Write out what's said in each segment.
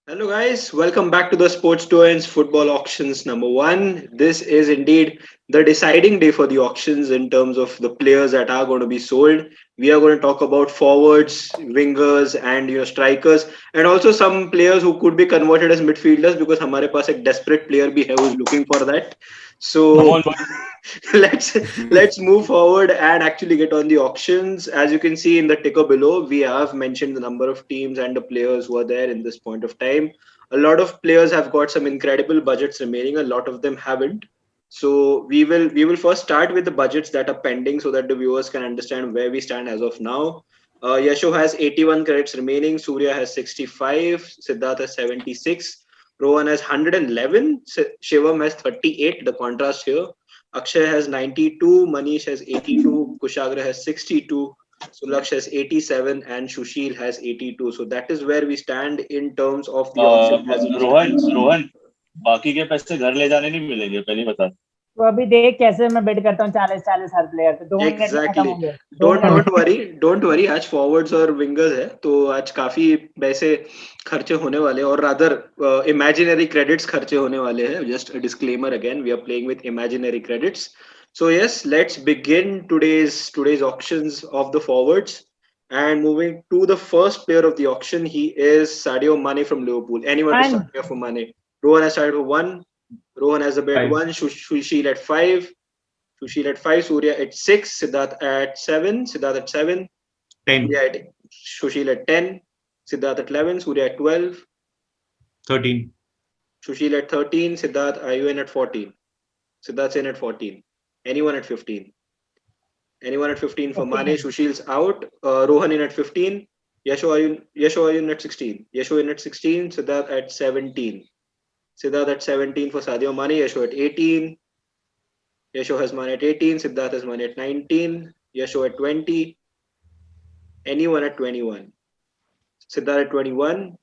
Hello, guys. Welcome back to the Sports Doyen's Football Auctions number one. This is indeed the deciding day for the auctions in terms of the players that are going to be sold. We are going to talk about forwards, wingers, and strikers, and also some players who could be converted as midfielders because हमारे पास एक desperate player भी है who's looking for that. Come So on, boy. let's let's move forward and actually get on the auctions. As you can see in the ticker below, we have mentioned the number of teams and the players who are there in this point of time. A lot of players have got some incredible budgets remaining, a lot of them haven't. So we will first start with the budgets that are pending so that the viewers can understand where we stand as of now. Yasho has 81 credits remaining, Surya has 65, Siddharth has 76, Rohan has 111, Shivam has 38. The contrast here, Akshay has 92, Manish has 82, Kushagra has 62, Sulaksh has 87, and Shushil has 82. So that is where we stand in terms of the auction as it Rohan stands. Rohan बाकी के पैसे घर ले जाने नहीं मिलेंगे, पहले बता। तो अभी देख कैसे मैं बेट करता हूँ 40-40 हर प्लेयर पे 2 मिनट में खत्म एग्जैक्टली होंगे डोंट वरी डोंट वरी आज फॉरवर्ड्स और विंगर्स है तो आज काफी पैसे खर्चे होने वाले हैं और रादर इमेजिनरी क्रेडिट्स खर्चे होने वाले हैं just disclaimer again we are playing with imaginary credits so yes let's begin today's auctions of the forwards and moving to the first player of the auction. He is Sadio Mane from Liverpool. Anyone to start here for Mane? Rohan has started for one. Rohan has a bet Five. one. Sushil at five. Sushil at 5, Surya at 6, Siddharth at 7, Siddharth at 7, 10, Surya at Sushil at 10, Siddharth at 11, Surya at 12, 13, Sushil at 13, Siddharth Ayun at 14, Siddharth Sen at 14. Anyone at 15? Anyone at 15 for Mane? Sushil's out. Rohan in at 15. Yasho Ayun at 16. Yasho in at 16. Siddharth at 17. Siddharth at 17 for Sadio Mane. Yasho at 18. Yasho has Mane at 18. Siddharth has Mane at 19. Yasho at 20. Anyone at 21? Siddharth at 21.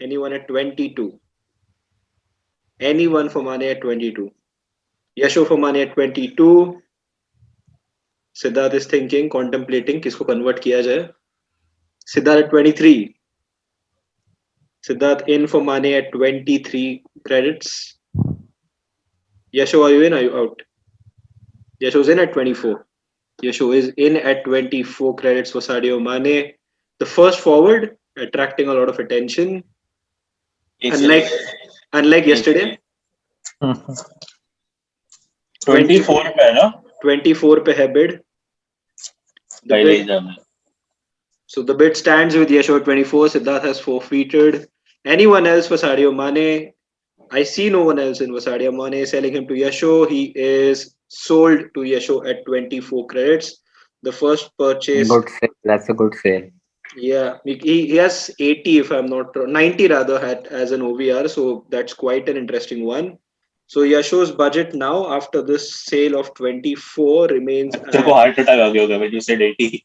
Anyone at 22? Anyone for Mane at 22? Yasho for Mane at 22. Siddharth is thinking, contemplating किसको convert किया जाए. Siddharth at 23. Siddharth in for Mane at 23 credits. Yasho, are you in? Are you out? Yasho's in at 24. Yasho is in at 24 credits for Sadio Mane. The first forward, attracting a lot of attention. Unlike yesterday. 24 पे है ना? 24 पे है bid. पहले ही जाना। So the bid stands with Yasho at 24. Siddharth has forfeited. Anyone else for Sadio Mane? I see no one else in for Sadio Mane. Selling him to Yasho. He is sold to Yasho at 24 credits. The first purchase. Good sale. That's a good sale. Yeah, he has 80 if I'm not wrong. 90 rather had as an OVR. So that's quite an interesting one. So Yasho's budget now after this sale of 24 remains. तेरे को heart attack आ गया होगा when you said 80.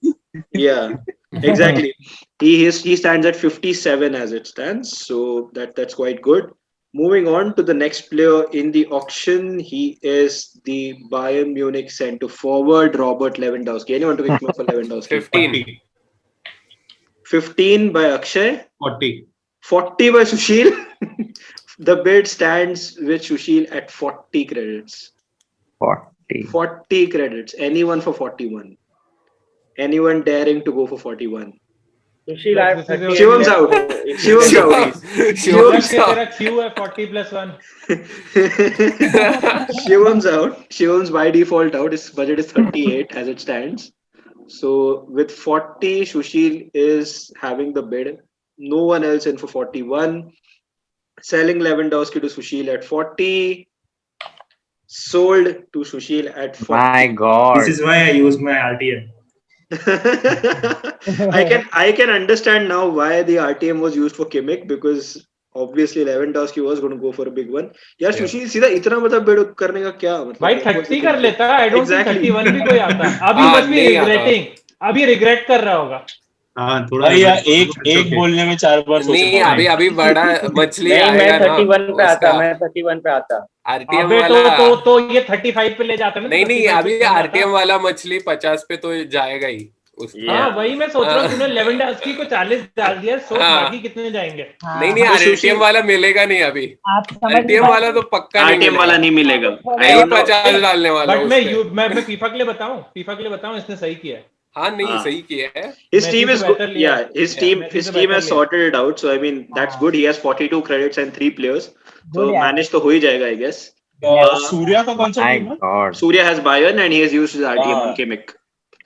Yeah, exactly. He stands at 57 as it stands. So that's quite good. Moving on to the next player in the auction, he is the Bayern Munich centre forward Robert Lewandowski. Anyone to pick him up for Lewandowski? 15, 15 by Akshay. 40, 40 by Sushil. The bid stands with Sushil at 40 credits. 40. 40 credits. Anyone for 41? Anyone daring to go for 41? Sushil I have 38 Shivam's out. Shivam's out. Shivam's out. तेरा Q है 40 + 1 Shivam's out. Shivam's by default out. His budget is 38 as it stands. So with 40, Sushil is having the bid. No one else in for 41. Selling Lewandowski to Sushil at 40. Sold to Sushil at 40. My God. This is why I use my RTM. I can understand now why the RTM was used for Kimmich because obviously Lewandowski was going to go for a big one. यार सुशील सीधा इतना मतलब bid करने का क्या मतलब भाई 30 कर लेता आई डोंट थिंक Exactly. 31 भी कोई आता अभी मस्ट बी रिग्रेटिंग अभी रिग्रेट कर रहा होगा हाँ थोड़ा भाई यार एक बोलने में 4 बार नहीं अभी बड़ा मछली नहीं मैं आएगा ना 31 पे आता उसका मैं 31 पे आता आरटीएम अबे वाला तो ये 35 पे ले जाता है ना नहीं 35 अभी पे आरटीएम वाला मछली 50 पे तो जाएगा ही हाँ वही मैं सोच रहा हूँ, तूने लेवेंडोव्स्की को 40 डाल दिया, सोच बाकी कितने जाएंगे। नहीं नहीं, आरटीएम वाला मिलेगा नहीं अभी, आप समझ आरटीएम वाला तो पक्का नहीं आरटीएम वाला मिलेगा, नहीं मिलेगा। नहीं 50 डालने वाला बट उसपे। मैं फीफा के लिए बताऊं, इसने सही किया है। हाँ नहीं सही किया है। His Messi team से is good. बेहतर लिया Yeah, है। his team Messi से has बेहतर लिया। sorted it out. So I mean that's good. He has 42 credits and 3 players. So Good, yeah. manage तो हो ही जाएगा I guess. सूर्या का कौन सा My टीम है? God. Surya has Bayern and he has used his RTM on Kimmich.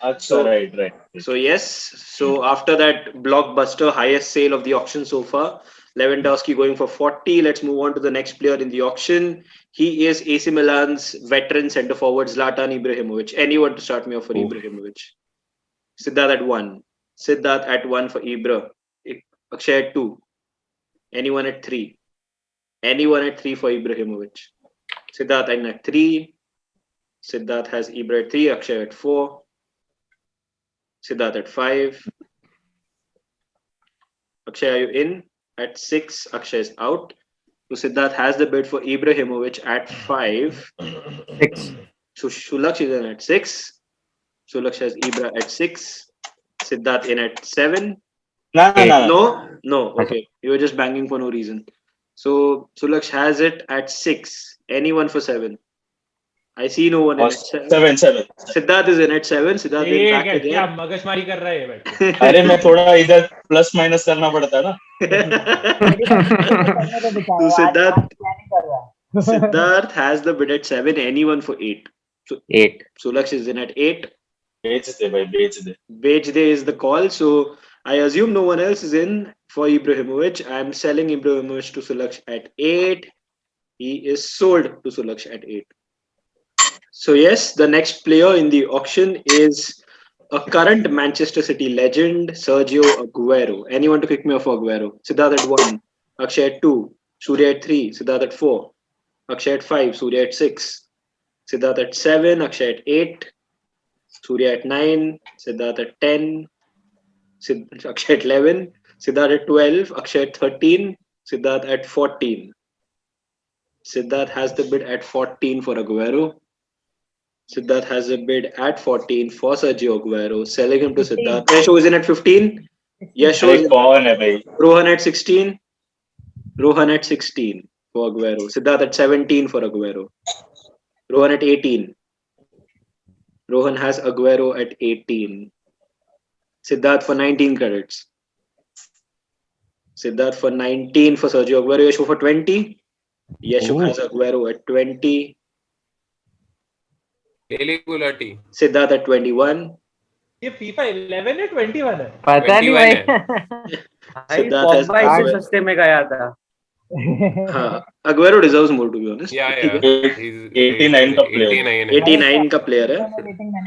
अच्छा, right. So yes, so after that blockbuster highest sale of the auction so far, Lewandowski going for 40. Let's move on to the next player in the auction. He is AC Milan's veteran centre forward Zlatan Ibrahimovic. Anyone to start me off for Ibrahimovic? Siddharth at 1. Siddharth at 1 for Ibra. Akshay at 2. Anyone at 3? Anyone at 3 for Ibrahimovic? Siddharth in at 3. Siddharth has Ibra at 3. Akshay at 4. Siddharth at 5. Akshay, are you in? At 6. Akshay is out. So Siddharth has the bid for Ibrahimovic at 5. 6. So Shulaksh is in at 6. Shulaksh has Ibra at 6. Siddharth in at 7. No. Okay. You were just banging for no reason. So Sulaksh has it at 6. Anyone for 7? I see no one in at 7. 7. Siddharth is in at 7. Siddharth is back क्या again. मगजमारी कर रहा है भाई? अरे मैं थोड़ा इधर plus minus करना पड़ता है ना। So Siddharth has the bid at 7. Anyone for 8? So 8. Sulaksh is in at 8. बेच दे भाई, बेच दे। Bejde is the call. So I assume no one else is in for Ibrahimovic. I'm selling Ibrahimovic to Sulaksh at 8. He is sold to Sulaksh at 8. So yes, the next player in the auction is a current Manchester City legend, Sergio Aguero. Anyone to kick me off for Aguero? Siddharth at 1. Akshay at 2. Surya at 3. Siddharth at 4. Akshay at 5. Surya at 6. Siddharth at 7. Akshay at 8. Surya at 9. Siddharth at 10. Akshay at 11. Siddharth at 12. Akshay at 13. Siddharth at 14. Siddharth has the bid at 14 for Aguero. Siddharth has a bid at 14 for Sergio Aguero. Selling him to Siddharth. Yasho is in at 15. Yasho is कौन है भाई? Rohan at 16. Rohan at 16 for Aguero. Siddharth at 17 for Aguero. Rohan at 18. Rohan has Aguero at 18. Siddharth for 19 credits. Siddharth for 19 for Sergio Aguero. Yashu for 20. Yashu has Aguero at 20. Daily Gulati Siddharth at 21. ये FIFA 11 है 21 है? पता नहीं 21 भाई। है। Siddharth has Aguero. सस्ते में गया था। हाँ, Aguero deserves more to be honest. या ठीक है। 89 का player। 89 है। 89 का प्लेयर है।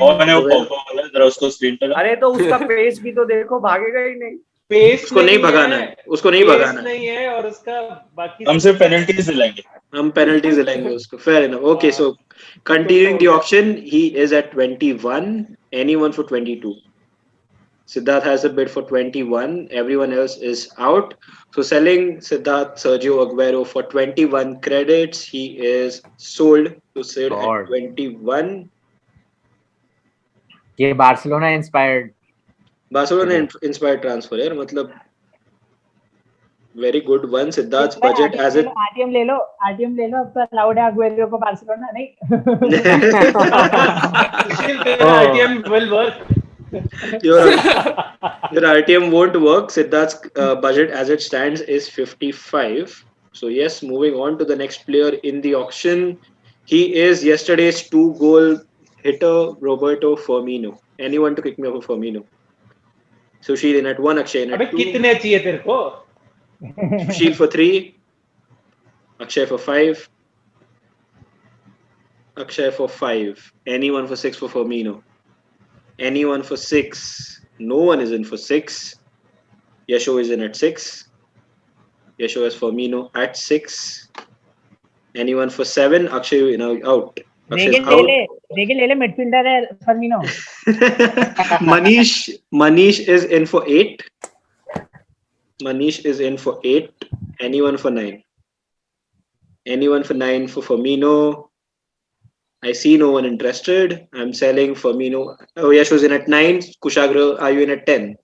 कौन है वो? कौन है? जरा उसको स्क्रीन पे ला। अरे तो उसका पेस भी तो देखो, भागेगा ही नहीं। पेस उसको नहीं भगाना है। उसको नहीं भगाना है। नहीं है और उसका बाकी हम सिर्फ पेनल्टीज दिलाएंगे। हम पेनल्टीज दिलाएंगे उसको. Fair enough. Okay, so continuing the auction, he is at 21. Anyone for 22? Siddharth has a bid for 21. Everyone else is out. So selling Siddharth Sergio Aguero for 21 credits. He is sold to Sid at 21. ये Barcelona inspired. Barcelona inspired transfer यार, मतलब very good one. Siddharth's budget as it RTM ले लो अब तो allowed है Aguero को Barcelona नहीं। ITM will work. your RTM won't work. Siddharth's budget as it stands is 55. So yes, moving on to the next player in the auction. He is yesterday's 2-goal hitter, Roberto Firmino. Anyone to kick me off for Firmino? Sushil in at 1, Akshay in at 2. कितने चाहिए तेरे को? Sushil for 3. Akshay for 5. Akshay for 5. Anyone for 6 for Firmino? Anyone for 6? No one is in for 6. Yasho is in at 6. Yasho has Firmino at 6. Anyone for 7? Akshay now out. Akshay out. ले ले midfielder है Firmino. Manish is in for 8. Manish is in for 8. Anyone for 9? Anyone for 9 for Firmino? I see no one interested. I'm selling Firmino. Oh, Yasho's in at 9. Kushagra, are you in at 10?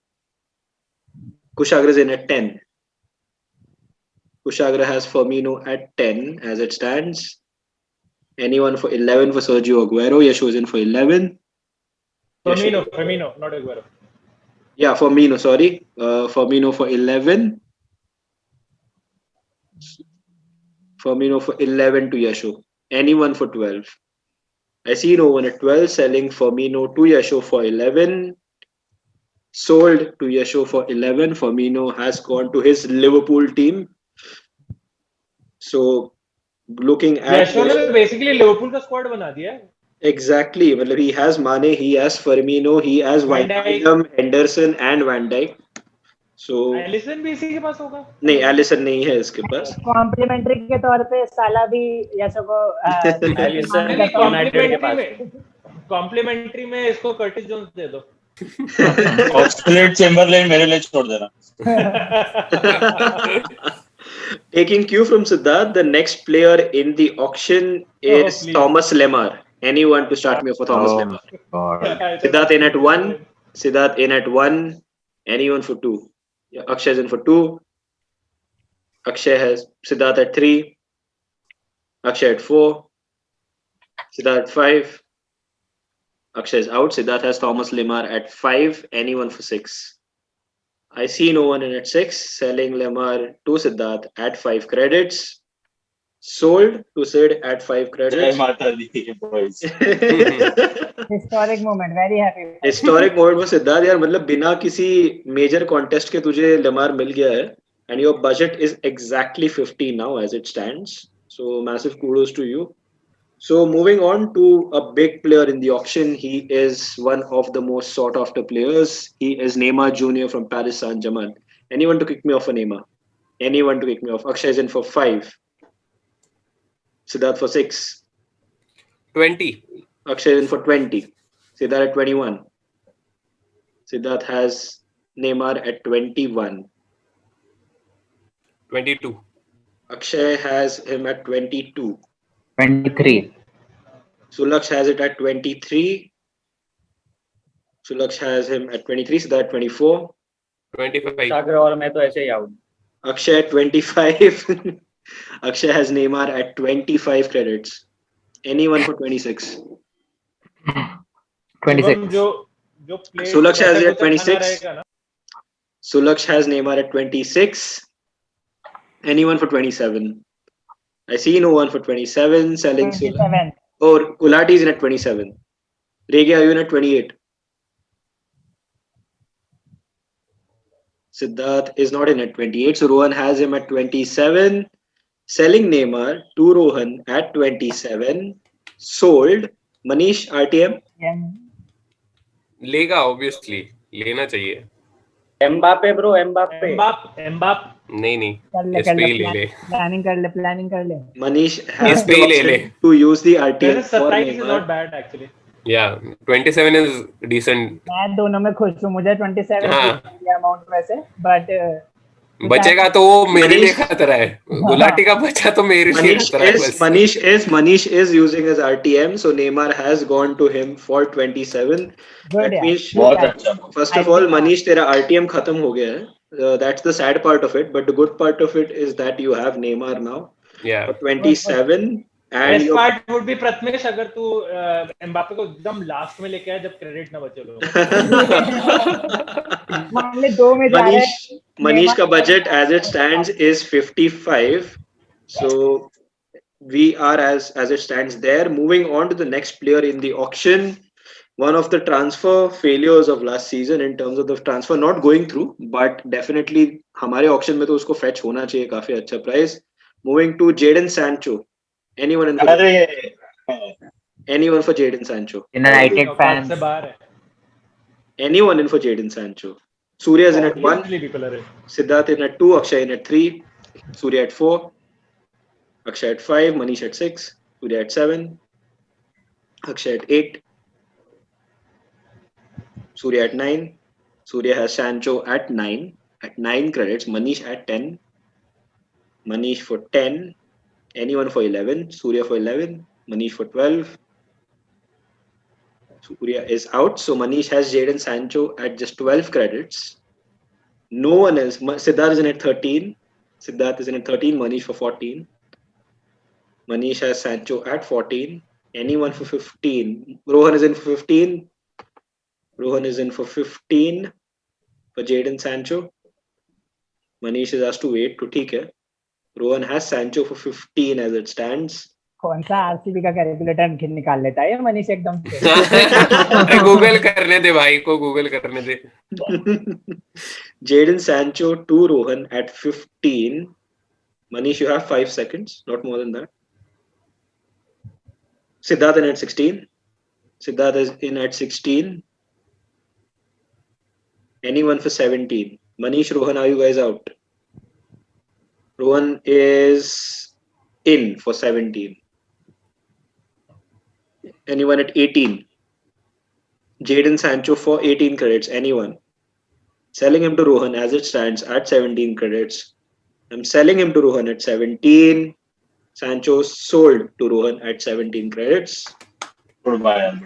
Kushagra's in at 10. Kushagra has Firmino at 10 as it stands. Anyone for 11 for Sergio Aguero? Yasho's in for 11. Yasho, Firmino, not Aguero. yeah, Firmino, sorry. Firmino for 11. Firmino for 11 to Yasho. Anyone for 12? I see no one at 12 selling Firmino to Yasho for 11. Sold to Yasho for 11. Firmino has gone to his Liverpool team. So looking at यशो ने तो basically Liverpool का squad बना दिया है. exactly, मतलब he has Mane, he has Firmino, he has Van Dijk. Wijnaldum, Henderson and Van Dijk. So Alisson भी इसी के पास होगा. नहीं, एलिसन नहीं है इसके पास. कॉम्प्लीमेंट्री के तौर पे साला भी यशो को एलिसन नहीं, यूनाइटेड के पास. कॉम्प्लीमेंट्री में इसको कर्टिस जोन्स दे दो. ऑक्सलेट चेम्बरलेन मेरे लिए छोड़ देना. Taking cue from Siddharth, the next player in the auction is please. Thomas Lemar. Anyone to start me off for Thomas Lemar? God. Siddharth in at 1. Siddharth in at 1. Anyone for 2? Yeah, Akshay is in for 2. Akshay has Siddharth at 3. Akshay at 4. Siddharth at 5. Akshay is out. Siddharth has Thomas Lemar at 5. Anyone for 6? I see no one in at 6. Selling Lemar to Siddharth at 5 credits. Sold to Sid at 5 जय credits. माता दी boys. Historic moment, very happy. Historic moment for Siddharth यार, मतलब बिना किसी major contest के तुझे लेमार मिल गया है and your budget is exactly 50 now as it stands, so massive kudos to you. So moving on to a big player in the auction, he is one of the most sought after players. He is Neymar Jr. from Paris Saint-Germain. Anyone to kick me off for Neymar? Anyone to kick me off? Akshay is in for 5. Siddharth for 6. 20. Akshay is in for 20. Siddharth at 21. Siddharth has Neymar at 21. 22. Akshay has him at 22. 23. Sulaksh has it at 23. Sulaksh has him at 23. Siddharth 24. 25. सागर और मैं तो ऐसे ही out. Akshay at 25. Akshay has Neymar at 25 credits. Anyone for 26? 26. जो play Sulaksh has ऐसा it at कुछ 26. खाना रहेगा ना. Sulaksh has Neymar at 26. Anyone for 27? I see no one for 27. Selling Sulaksh. 27. Oh, Kulati is in at 27. Rege, are you in at 28? Siddharth is not in at 28. So Rohan has him at 27. Selling Neymar to Rohan at 27. Sold. Manish, RTM. लेगा obviously, लेना चाहिए. Mbappe bro, Mbappe. एम्बाप नहीं कर ले इस पे ही ले ले. प्लानिंग कर ले. Manish Yes, has the pay le, option le. to use the RTM for 27 is Neymar. not bad actually. या 27 इज डिसेंट. मैं दोनों में खुश हूँ, मुझे 27 हाँ. अमाउंट वैसे, बट बचेगा तो वो मेरे लिए खतरा है. गुलाटी का बचा तो मेरे लिए Manish खतरा है is बस. Manish is using his RTM, so Neymar has gone to him for 27. Good That means, बहुत अच्छा. first of all, Manish, तेरा RTM खत्म हो गया है. That's the sad part of it, but the good part of it is that you have Neymar now या for 27, and Best your part would be Prathamesh, अगर तू Mbappe को एकदम लास्ट में लेके आया जब क्रेडिट ना बचे लोग. मान ले 2 में जा रहे हैं. Manish ka budget as it stands is 55. So we are as it stands there. Moving on to the next player in the auction. One of the transfer failures of last season in terms of the transfer not going through, but definitely हमारे auction में तो उसको fetch होना चाहिए काफी अच्छा price. Moving to Jadon Sancho. Anyone in for anyone for Jadon Sancho? United औकात fans. से बाहर है. Anyone in for Jadon Sancho? Surya is in at 1. Obviously people are in. Siddharth in at 2, Akshay in at 3, Surya at 4, Akshay at 5, Manish at 6, Surya at 7, Akshay at 8, Surya at 9, Surya has Sancho at 9 credits, Manish at 10, Manish for 10, anyone for 11, Surya for 11, Manish for 12, Surya is out. So Manish has Jadon Sancho at just 12 credits. No one else. Siddharth is in at 13. Siddharth is in at 13. Manish for 14. Manish has Sancho at 14. Anyone for 15? Rohan is in for 15. Rohan is in for 15 for Jadon Sancho. Manish is asked to wait to ठीक है. Rohan has Sancho for 15 as it stands. कौन सा RCB का calculator निकाल लेता है मनीष एकदम से गूगल करने दे भाई को, गूगल करने दे. Jadon Sancho to Rohan at 15. Manish, you have 5 seconds, not more than that. Siddharth in at 16. Siddharth is in at 16. Anyone for 17? Manish, Rohan, are you guys out? Rohan is in for 17. Anyone at 18? Jadon Sancho for 18 credits. Anyone? Selling him to Rohan as it stands at 17 credits. I'm selling him to Rohan at 17. Sancho sold to Rohan at 17 credits. Goodbye.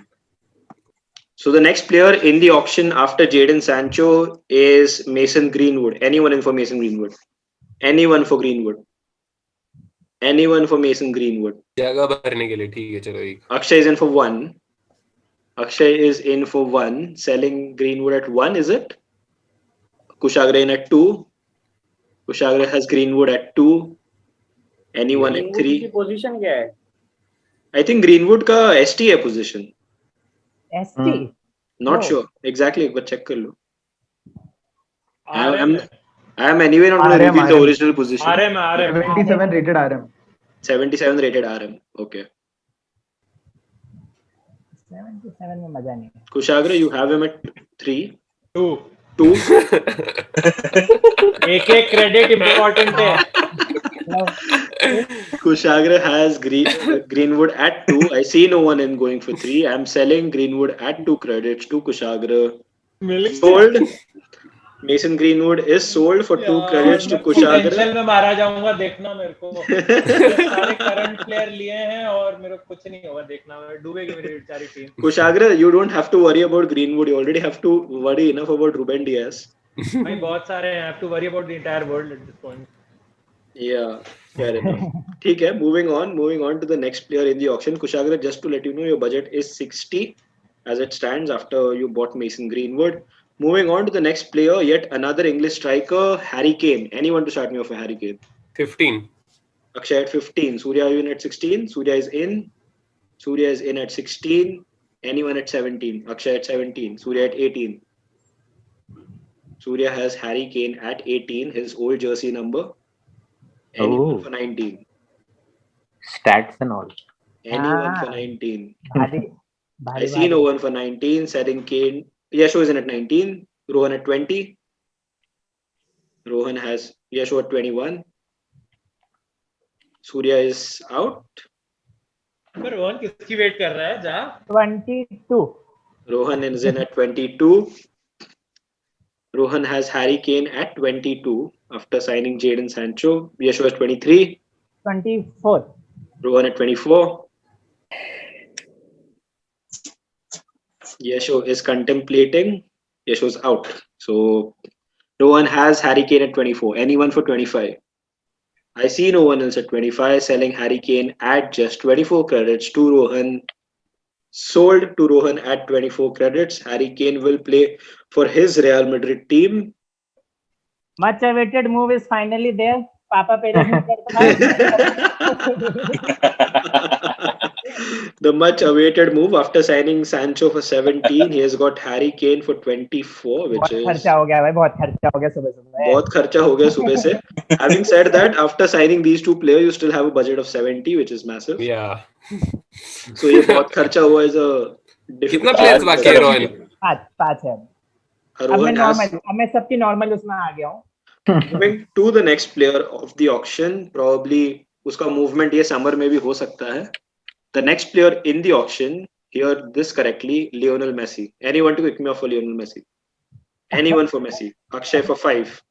So the next player in the auction after Jadon Sancho is Mason Greenwood. Anyone in for Mason Greenwood? Anyone for Greenwood? Anyone for Mason Greenwood? जगह भरने के लिए ठीक है, चलो एक. Akshay is in for 1. Akshay is in for 1. Selling Greenwood at 1, is it? Kushagra in at 2. Kushagra has Greenwood at 2. Anyone at 3? Position क्या है? I think Greenwood का ST है position. ST? Not Oh. sure. Exactly, but check कर लो. RM I am anyway not going to reveal the original position. RM 77 rated RM. 77 rated RM. Okay. 77 में मजा नहीं. Kushagra, you have him at 3. 2 2. एक credit important है. Kushagra has Greenwood at 2. I see no one in going for 3. I'm selling Greenwood at 2 credits to Kushagra. Sold. Mason Greenwood is sold for 2 credits to Kushagra. Tension में मारा जाऊंगा, देखना मेरे को. सारे current player लिए हैं और मेरे को कुछ नहीं होगा, देखना. डूबेगी मेरी बेचारी team. Kushagra, you don't have to worry about Greenwood. You already have to worry enough about Ruben Diaz. भाई बहुत सारे हैं. I have to worry about the entire world at this point. Yeah, fair enough. ठीक है, moving on to the next player in the auction. Kushagra, just to let you know, your budget is 60 as it stands after you bought Mason Greenwood. Moving on to the next player, yet another English striker, Harry Kane. Anyone to start me off for Harry Kane? 15. Akshay at 15. Surya, are you in at 16? Surya is in. Surya is in at 16. Anyone at 17? Akshay at 17. Surya at 18. Surya has Harry Kane at 18, his old jersey number. Anyone for 19? Stats and all. Anyone for 19? भारी I see no one for 19. Selling Kane. Yasho is in at 19. Rohan at 20. Rohan has Yasho at 21. Surya is out. पर रोहन किसकी wait कर रहा है? जा 22. Rohan is in at 22. Rohan has Harry Kane at 22 after signing Jadon Sancho. Yasho is 23. 24. Rohan at 24. Yasho is contemplating. Yasho's out. So Rohan has Harry Kane at 24. Anyone for 25? I see no one else at 25. Selling Harry Kane at just 24 credits to Rohan. Sold to Rohan at 24 credits. Harry Kane will play for his Real Madrid team. Much awaited move is finally there. Papa Perez The much awaited move after signing Sancho for 17. He has got Harry Kane for 24, which is खर्चा हो गया भाई, बहुत खर्चा हो गया सुबह. बहुत खर्चा हो गया सुबह से. Having said that, after signing these two players, you still have a budget of 70, which is massive. Yeah. So ये बहुत खर्चा हुआ is a कितना players बाकी है रोहन? 5 है. अब मैं Rohan has नॉर्मल, अब मैं सबकी नॉर्मल उसमें आ गया हूँ. moving to the next player of the auction. Probably उसका movement ये summer में भी हो सकता है. The next player in the auction, hear this correctly, Lionel Messi. Anyone to pick me off for Lionel Messi? Anyone for Messi? Akshay for 5.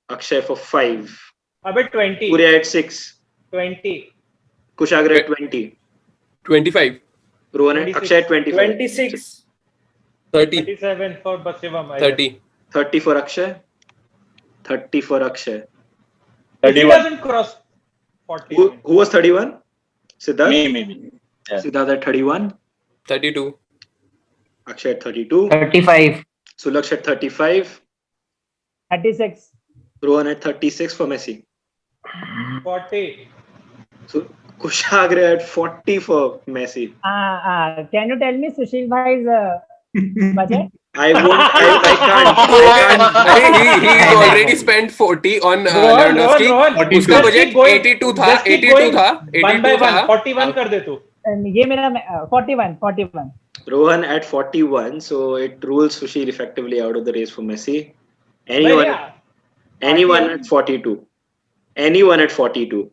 Akshay for 5. अबे 20. Surya at 6. 20. Kushagra at 20. 25. Rohan at 26. Akshay at 25. 26. 30. 37 for Shivam. 30. 30 for Akshay. 30 for Akshay. If he 31. doesn't cross 40. Who was 31? Siddharth? Me. Yeah. Siddharth at 31. 32. Akshay at 32. 35. Sulaksh at 35. 36. Rohan at 36 for Messi. 40. So Kushagra at 40 for Messi. Can you tell me Sushil bhai's budget? I can't. He already spent 40 on Lewandowski. Rohan. उसका budget 82 था. 82 था. 1 by 1. 82 था. 41 कर दे तू. ये मेरा 41. Rohan at 41, so it rules Sushil effectively out of the race for Messi. Anyone at 42. Anyone at 42.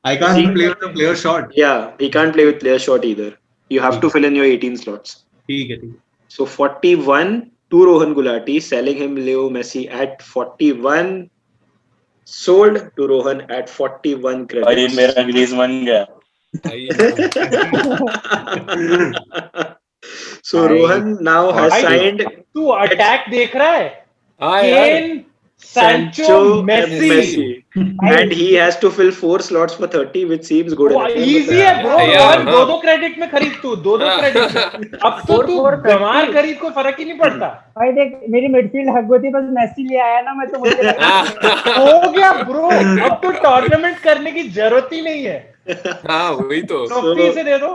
I can't play with the player shot. Yeah, he can't play with player shot either. You have to fill in your 18 slots. ठीक है. So 41 to Rohan Gulati, selling him Leo Messi at 41. Sold to Rohan at 41 भाई credits. मेरा अंग्रेज बन गया. So Rohan now has signed. तू attack देख रहा है? हाँ यार. Kane, Sancho, Messi. And he has to fill 4 slots for 30, which seems good. Easy है bro. Yeah, दो क्रेडिट में खरीद तू. दो क्रेडिट. अब तो तू गंवार खरीद कोई फर्क ही नहीं पड़ता. भाई देख मेरी मिडफील्ड हक होती बस मेसी ले आया ना मैं तो मुझे हो गया ब्रो. अब तो टूर्नामेंट करने की जरूरत ही नहीं है. हाँ वही तो. ट्रॉफी से दे दो.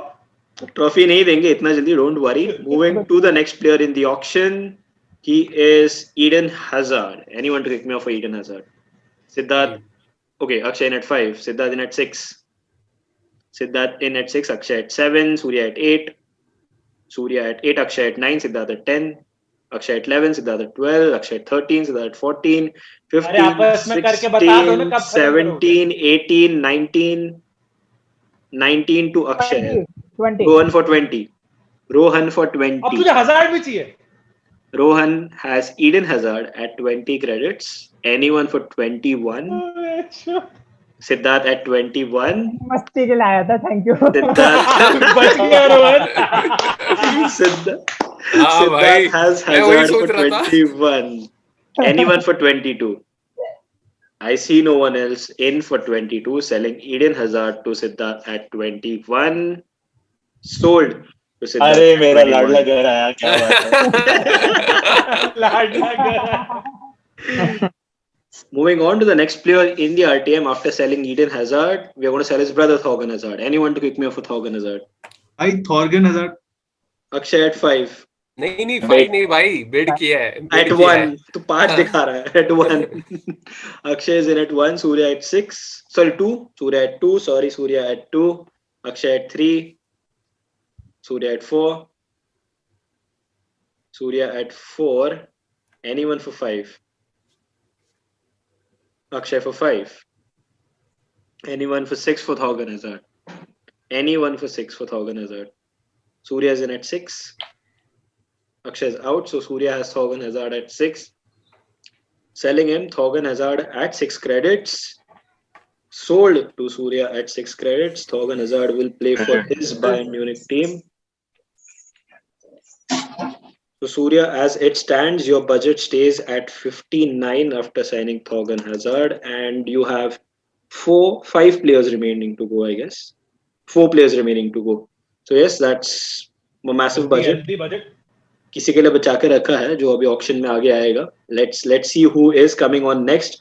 Trophy नहीं देंगे इतना जल्दी. Don't worry. Moving to the next player in the auction. He is Eden Hazard. Anyone to kick me off for Eden Hazard? Siddharth. Okay, Akshay in at 5. Siddharth in at 6. Siddharth in at 6. Akshay at 7. Surya at 8. Surya at 8. Akshay at 9. Siddharth at 10. Akshay at 11. Siddharth at 12. Akshay at 13. Siddharth at 14. 15. 16. 17. 18. 19. 19 to Akshay. 20. Rohan for 20. Rohan for 20. अब तुझे हजार भी चाहिए. Rohan has Eden Hazard at 20 credits. Anyone for 21? Siddharth at 21. मस्ती के लाया था. Thank you. बच गया Rohan. Siddharth has Hazard for 21. Anyone for 22? I see no one else in for 22. Selling Eden Hazard to Siddharth at 21. Sold. अरे मेरा लाडला घर आया. क्या बात है. लाडला घर. Moving on to the next player in the RTM after selling Eden Hazard, we are going to sell his brother Thorgan Hazard. Anyone to kick me off for Thorgan Hazard? Thorgan Hazard. Akshay at 5. नहीं 5 नहीं भाई. Bid किया है. At 1. तो 5 दिखा रहा है. At 1. Akshay is in at 1. Surya at 6. Sorry 2. Surya at 2. Sorry Surya at 2. Akshay at 3. Surya at 4. Surya at 4. Anyone for 5? Akshay for 5. Anyone for 6 for Thorgan Hazard? Anyone for 6 for Thorgan Hazard? Surya is in at 6. Akshay is out, so Surya has Thorgan Hazard at 6. Selling him Thorgan Hazard at 6 credits. Sold to Surya at 6 credits. Thorgan Hazard will play for his Bayern Munich team. So Surya, as it stands, your budget stays at 59 after signing Thorgan Hazard, and you have 5 players remaining to go, I guess. 4 players remaining to go. So yes, that's a massive budget. किसी के लिए बचा के रखा है जो अभी auction में आगे आएगा. Let's see who is coming on next.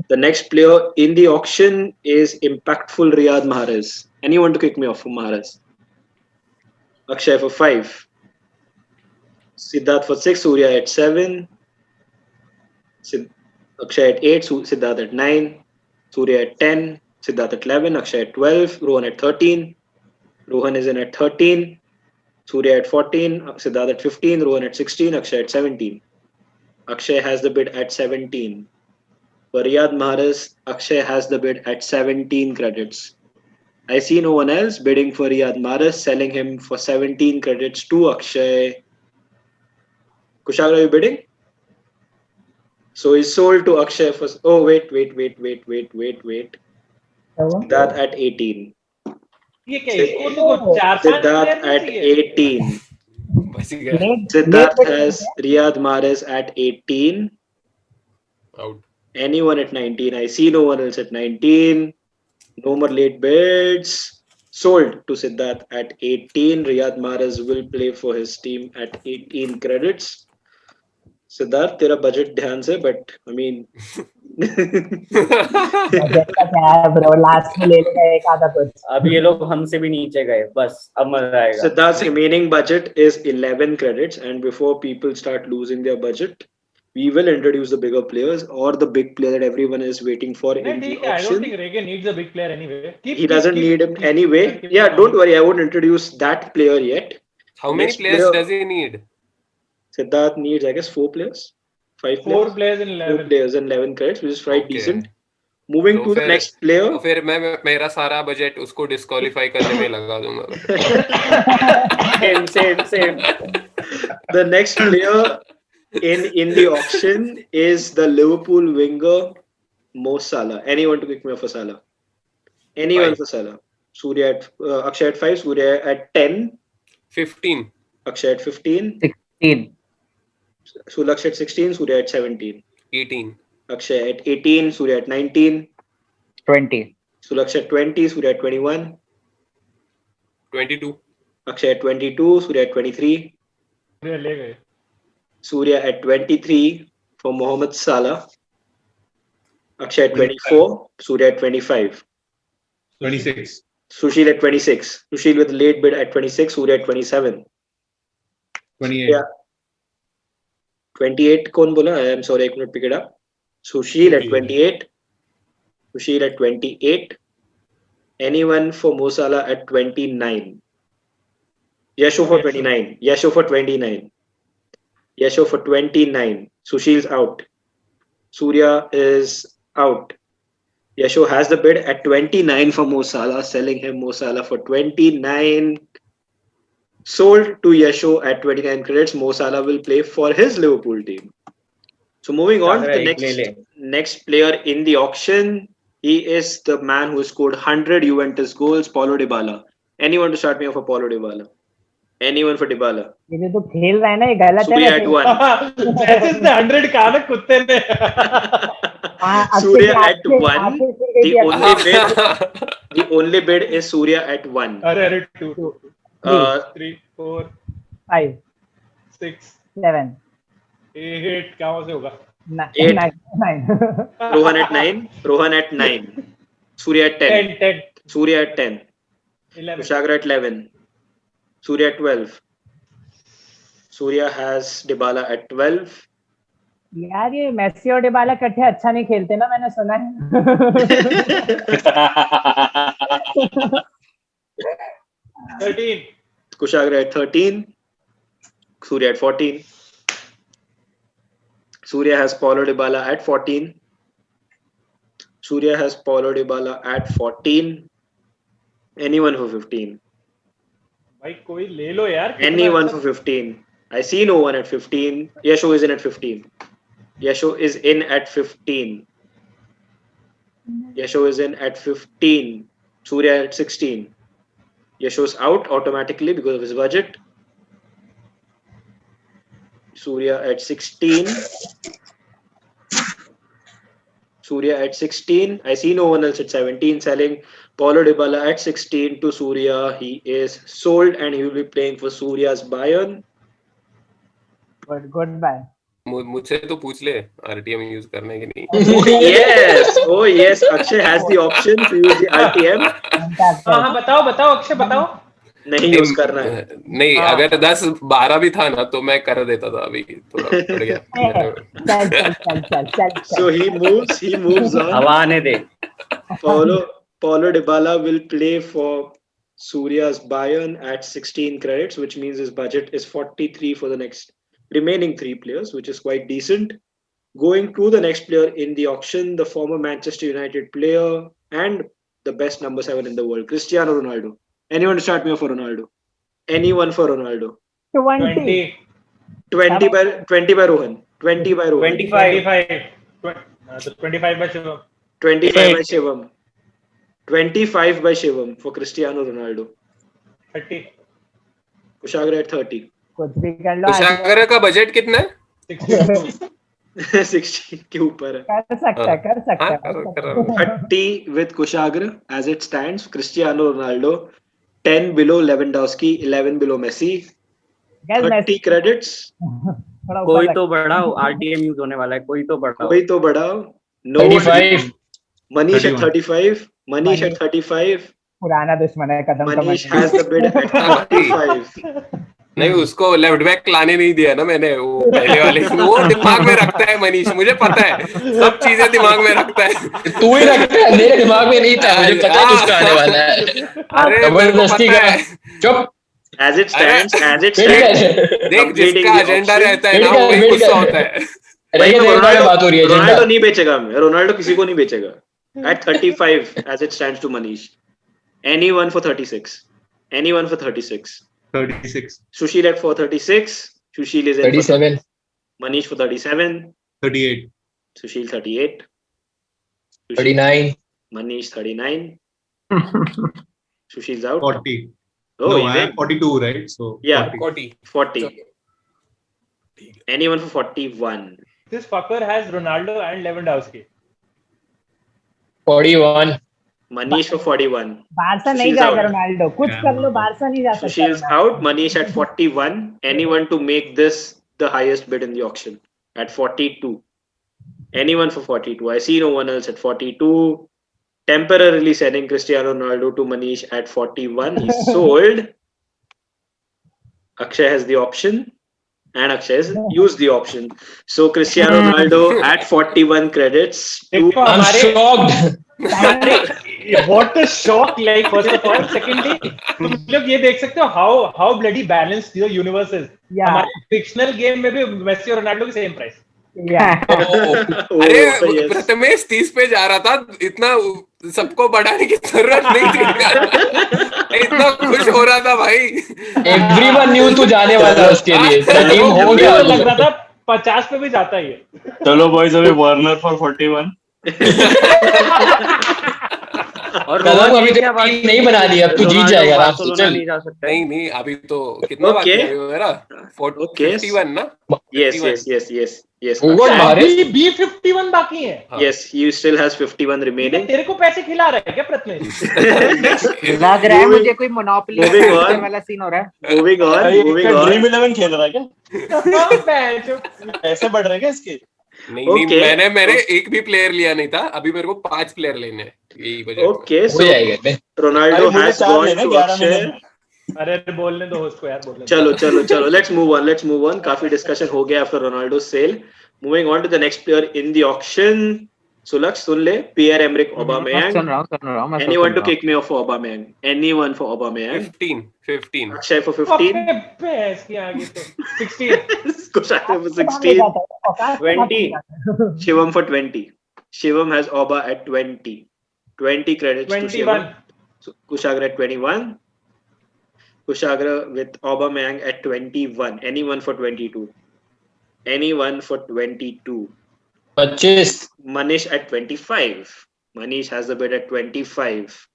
The next player in the auction is impactful Riyad Mahrez. Anyone to kick me off for Mahrez? Akshay for 5. Siddharth for 6, Surya at 7, Akshay at 8, Siddharth at 9, Surya at 10, Siddharth at 11, Akshay at 12, Rohan at 13, Rohan is in at 13, Surya at 14, Siddharth at 15, Rohan at 16, Akshay at 17. Akshay has the bid at 17. For Riyad Mahrez, Akshay has the bid at 17 credits. I see no one else bidding for Riyad Mahrez, selling him for 17 credits to Akshay. Kushagra, are you bidding? So he's sold to Akshay for... Oh, wait. That at 18. ये क्या इसको तो 4-5 Siddharth player at चाहिए 18. बच गया Siddharth has Riyad Mahrez at 18. Out. Anyone at 19? I see no one else at 19. No more late bids. Sold to Siddharth at 18. Riyad Mahrez will play for his team at 18 credits. Siddharth तेरा budget ध्यान से but I mean budget का क्या है bro, last में ले लेगा एक आधा कुछ. अब ये लोग हमसे भी नीचे गए, बस अब मजा आएगा. Siddharth's remaining budget is 11 credits, and before people start losing their budget, we will introduce the bigger players or the big player that everyone is waiting for नहीं in the ठीक है, I don't auction. think Rege needs a big player anyway. He doesn't need him anyway. Yeah, don't worry, I won't introduce that player yet. How many Next players player- does he need? Siddharth needs, I guess, 4 players, 5 4 players, players in 4 11. players and 11 credits, which is quite Okay. decent. Moving तो to the फिर- next player. तो फिर मैं मेरा सारा budget उसको disqualify करने में लगा दूंगा. Same. The next player in the auction is the Liverpool winger Mo Salah. Anyone to pick me up for Salah? Anyone 5. for Salah? Surya at Akshay at 5, Surya at 10, 15. Akshay at 15, 16. Sulaksh at 16, Surya at 17, 18. Akshay at 18, Surya at 19, 20. Sulaksh at 20, Surya at 21, 22. Akshay at 22, Surya at 23, ले गए. Surya at 23 for Mohamed Salah, Akshay at 24, Surya at 25, 26. Sushil at 26, Sushil with late bid at 26, Surya at 27, 28. Yeah. 28 कौन बोला? I am sorry, I could not pick it up. Sushil at 28. Sushil at 28. Anyone for Mo Salah at 29. Yasho for 29. Yasho for 29. Yasho for 29. Sushil's out. Surya is out. Yasho has the bid at 29 for Mo Salah, selling him Mo Salah for 29. Sold to Yasho at 29 credits. Mo Salah will play for his Liverpool team. So moving on to the next player in the auction. He is the man who scored 100 Juventus goals, Paulo Dybala. Anyone to start me off for Paulo Dybala? Anyone for Dybala? ये जो तू खेल रहा है ना ये गलत है. Surya at 1. ऐसे से 100 कहा ना कुत्ते ने. Surya at 1. The only bid is Surya at 1. अरे 2, 3, 4, 5, 6, 7, 8 कहाँ से होगा? 9. Rohan at 9. Rohan at 9. Surya at 10. 10. Surya at 10. 11. Kushagra at 11. Surya at 12. Surya has Dybala at 12. यार ये मेसी और डिबाला इकट्ठे अच्छा नहीं खेलते ना, मैंने सुना है. 13. Kushagra at 13. Surya at 14. Surya has Paulo Dybala at 14. Surya has Paulo Dybala at 14. Anyone for 15? भाई कोई ले लो यार. Anyone for 15? I see no one at 15. Yasho is in at 15. Yasho is in at 15. Yasho is in at 15. Surya at 16. Yasho's out automatically because of his budget. Surya at 16. Surya at 16. I see no one else at 17 selling. Paulo Dybala at 16 to Surya. He is sold and he will be playing for Surya's Bayern. Goodbye. मुझसे तो पूछ ले RTM use करने की नहीं. Oh yes, Akshay has the option to use the RTM. हाँ बताओ अक्षय बताओ. नहीं यूज करना है. नहीं, अगर 10-12 भी था ना तो मैं कर देता था. अभी थोड़ा बढ़ गया. चल. So he moves on. हवा आने दे. Paulo Dybala will play for Surya's Bayern at 16 credits, which means his budget is 43 for the next remaining 3 players, which is quite decent. Going to the next player in the auction, the former Manchester United player and the best number 7 in the world, Cristiano Ronaldo. Anyone to start me off for Ronaldo? Anyone for Ronaldo? 20. 20 by Rohan. 20 by Rohan. 25. 25 by Shivam. 25 by Shivam. 25 by Shivam for Cristiano Ronaldo. 30. Kushagra at 30. कुछ भी कर लो, कुशागर का budget कितना है? 62. 60 के ऊपर है. कर सकता है, कर सकता हाँ, है. करो. 30 with Kushagra as it stands. Cristiano Ronaldo 10 below Lewandowski, 11 below Messi. Guys, 30 credits. थोड़ा ऊपर कोई रख. तो बढ़ाओ, RTM यूज होने वाला है, कोई तो बढ़ाओ. कोई तो बढ़ाओ. No one. 35. Manish at 31. 35. Manish at 35. पुराना दुश्मन है कदम का. Manish has the bid at 35. नहीं, उसको लेफ्ट बैक लाने नहीं दिया ना मैंने. वो पहले वाले वो दिमाग में रखता है मनीष, मुझे पता है सब चीजें दिमाग में रखता है. तू ही रखता है, मेरे दिमाग में नहीं था, मुझे पता है किसका आने वाला है. अरे मेरे को जबरदस्ती पता का. है. चुप. As it stands, as it फिर stands. क्या? देख, Completing जिसका the एजेंडा option. रहता है ना, फिर क्या, वही फिर गुस्सा क्या? होता है. रह गए तेरे बारे में बात हो रही है. Ronaldo agenda. नहीं बेचेगा मैं. रोनाल्डो किसी को नहीं बेचेगा. At 35 as it stands to Manish. Anyone for 36. Anyone for 36. 36. Sushil at 436. Sushil is in for 37. Manish for 37. 38. Sushil 38. Sushil, 39. Manish 39. Sushil's out. 40. Oh, No, he's I in. am 42, right? So Yeah. 40. 40. Anyone for 41. This fucker has Ronaldo and Lewandowski. 41. Manish for 41. Barça नहीं Sushil's जाएगा out. Ronaldo. कुछ कर लो, Barça नहीं जा सकता. Sushil's out. Manish at 41. Anyone to make this the highest bid in the auction at 42. Anyone for 42. I see no one else at 42. Temporarily selling Cristiano Ronaldo to Manish at 41. He's sold. Akshay has the option. And Akshay has used the option. So Cristiano Ronaldo at 41 credits. देखो I'm हमारे shocked. what a shock, like first of all. Secondly, तुम लोग ये देख सकते हो how bloody balanced the universe is. Yeah. हमारे fictional game में भी मेसी और रोनाल्डो की same price. अरे प्रथमेश 30 पे जा रहा था, इतना सबको बढ़ाने की जरूरत नहीं थी. इतना खुश हो रहा था भाई. Everyone knew तू जाने वाला उसके लिए. टीम हो गया. लग रहा था 50 पे भी जाता ही है. चलो बॉयज, अभी वार्नर फॉर 41. और कदम अभी तक टीम नहीं बना ली, अब तू जीत जाएगा आराम से. चल. नहीं अभी तो कितना बाकी है मेरा? 51 ना? Yes. होगा हमारे. भी 51 बाकी है. Yes, he still has 51 remaining. तेरे को पैसे खिला रहा है क्या प्रथमेश? लग रहा है मुझे कोई मोनोपोली वाला सीन हो रहा है. Moving on. ड्रीम 11 खेल रहा है क्या? पैसे बढ़ रहे हैं क्या इसके? नहीं, मैंने एक भी प्लेयर लिया नहीं था. अभी मेरे को 5 प्लेयर लेने हैं. यही वजह. Okay, हो so जाएगा. Ronaldo has gone to Akshay. अरे बोलने दो होस्ट को यार, बोलने दो. चलो let's move on. काफी discussion हो गया after Ronaldo's sale. Moving on to the next player in the auction. Sulak, सुन ले. Pierre-Emerick Aubameyang. सुन रहा हूँ. Anyone to kick me off for Aubameyang? Anyone for Aubameyang? 15. Akshay for 15. इसके आगे तो 16. Kushagra for 16. 20. Shivam for 20. Shivam has Auba at 20. 20 credits 21. to Shivam. So, Kushagra at 21. Kushagra with Aubameyang at 21. Anyone for 22? Anyone for 22? 25. Manish at 25. Manish has the bid at 25.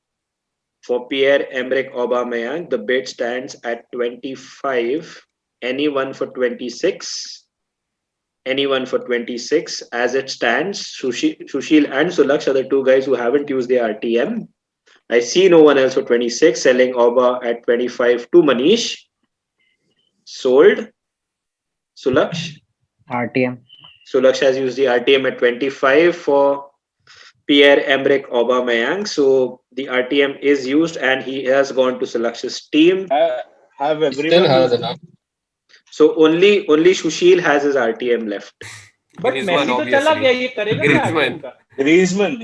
For Pierre-Emerick Aubameyang, the bid stands at 25. Anyone for 26? Anyone for 26? As it stands, Sushil and Sulaksh are the two guys who haven't used their RTM. I see no one else for 26, selling Auba at 25 to Manish. Sold. Sulaksh. RTM. Sulaksh has used the RTM at 25 for Pierre-Emerick Aubameyang. So the RTM is used and he has gone to Sulaksh's team. Have everyone has enough. So only Sushil has his RTM left. But Messi तो चला गया, ये करेगा क्या? Griezmann.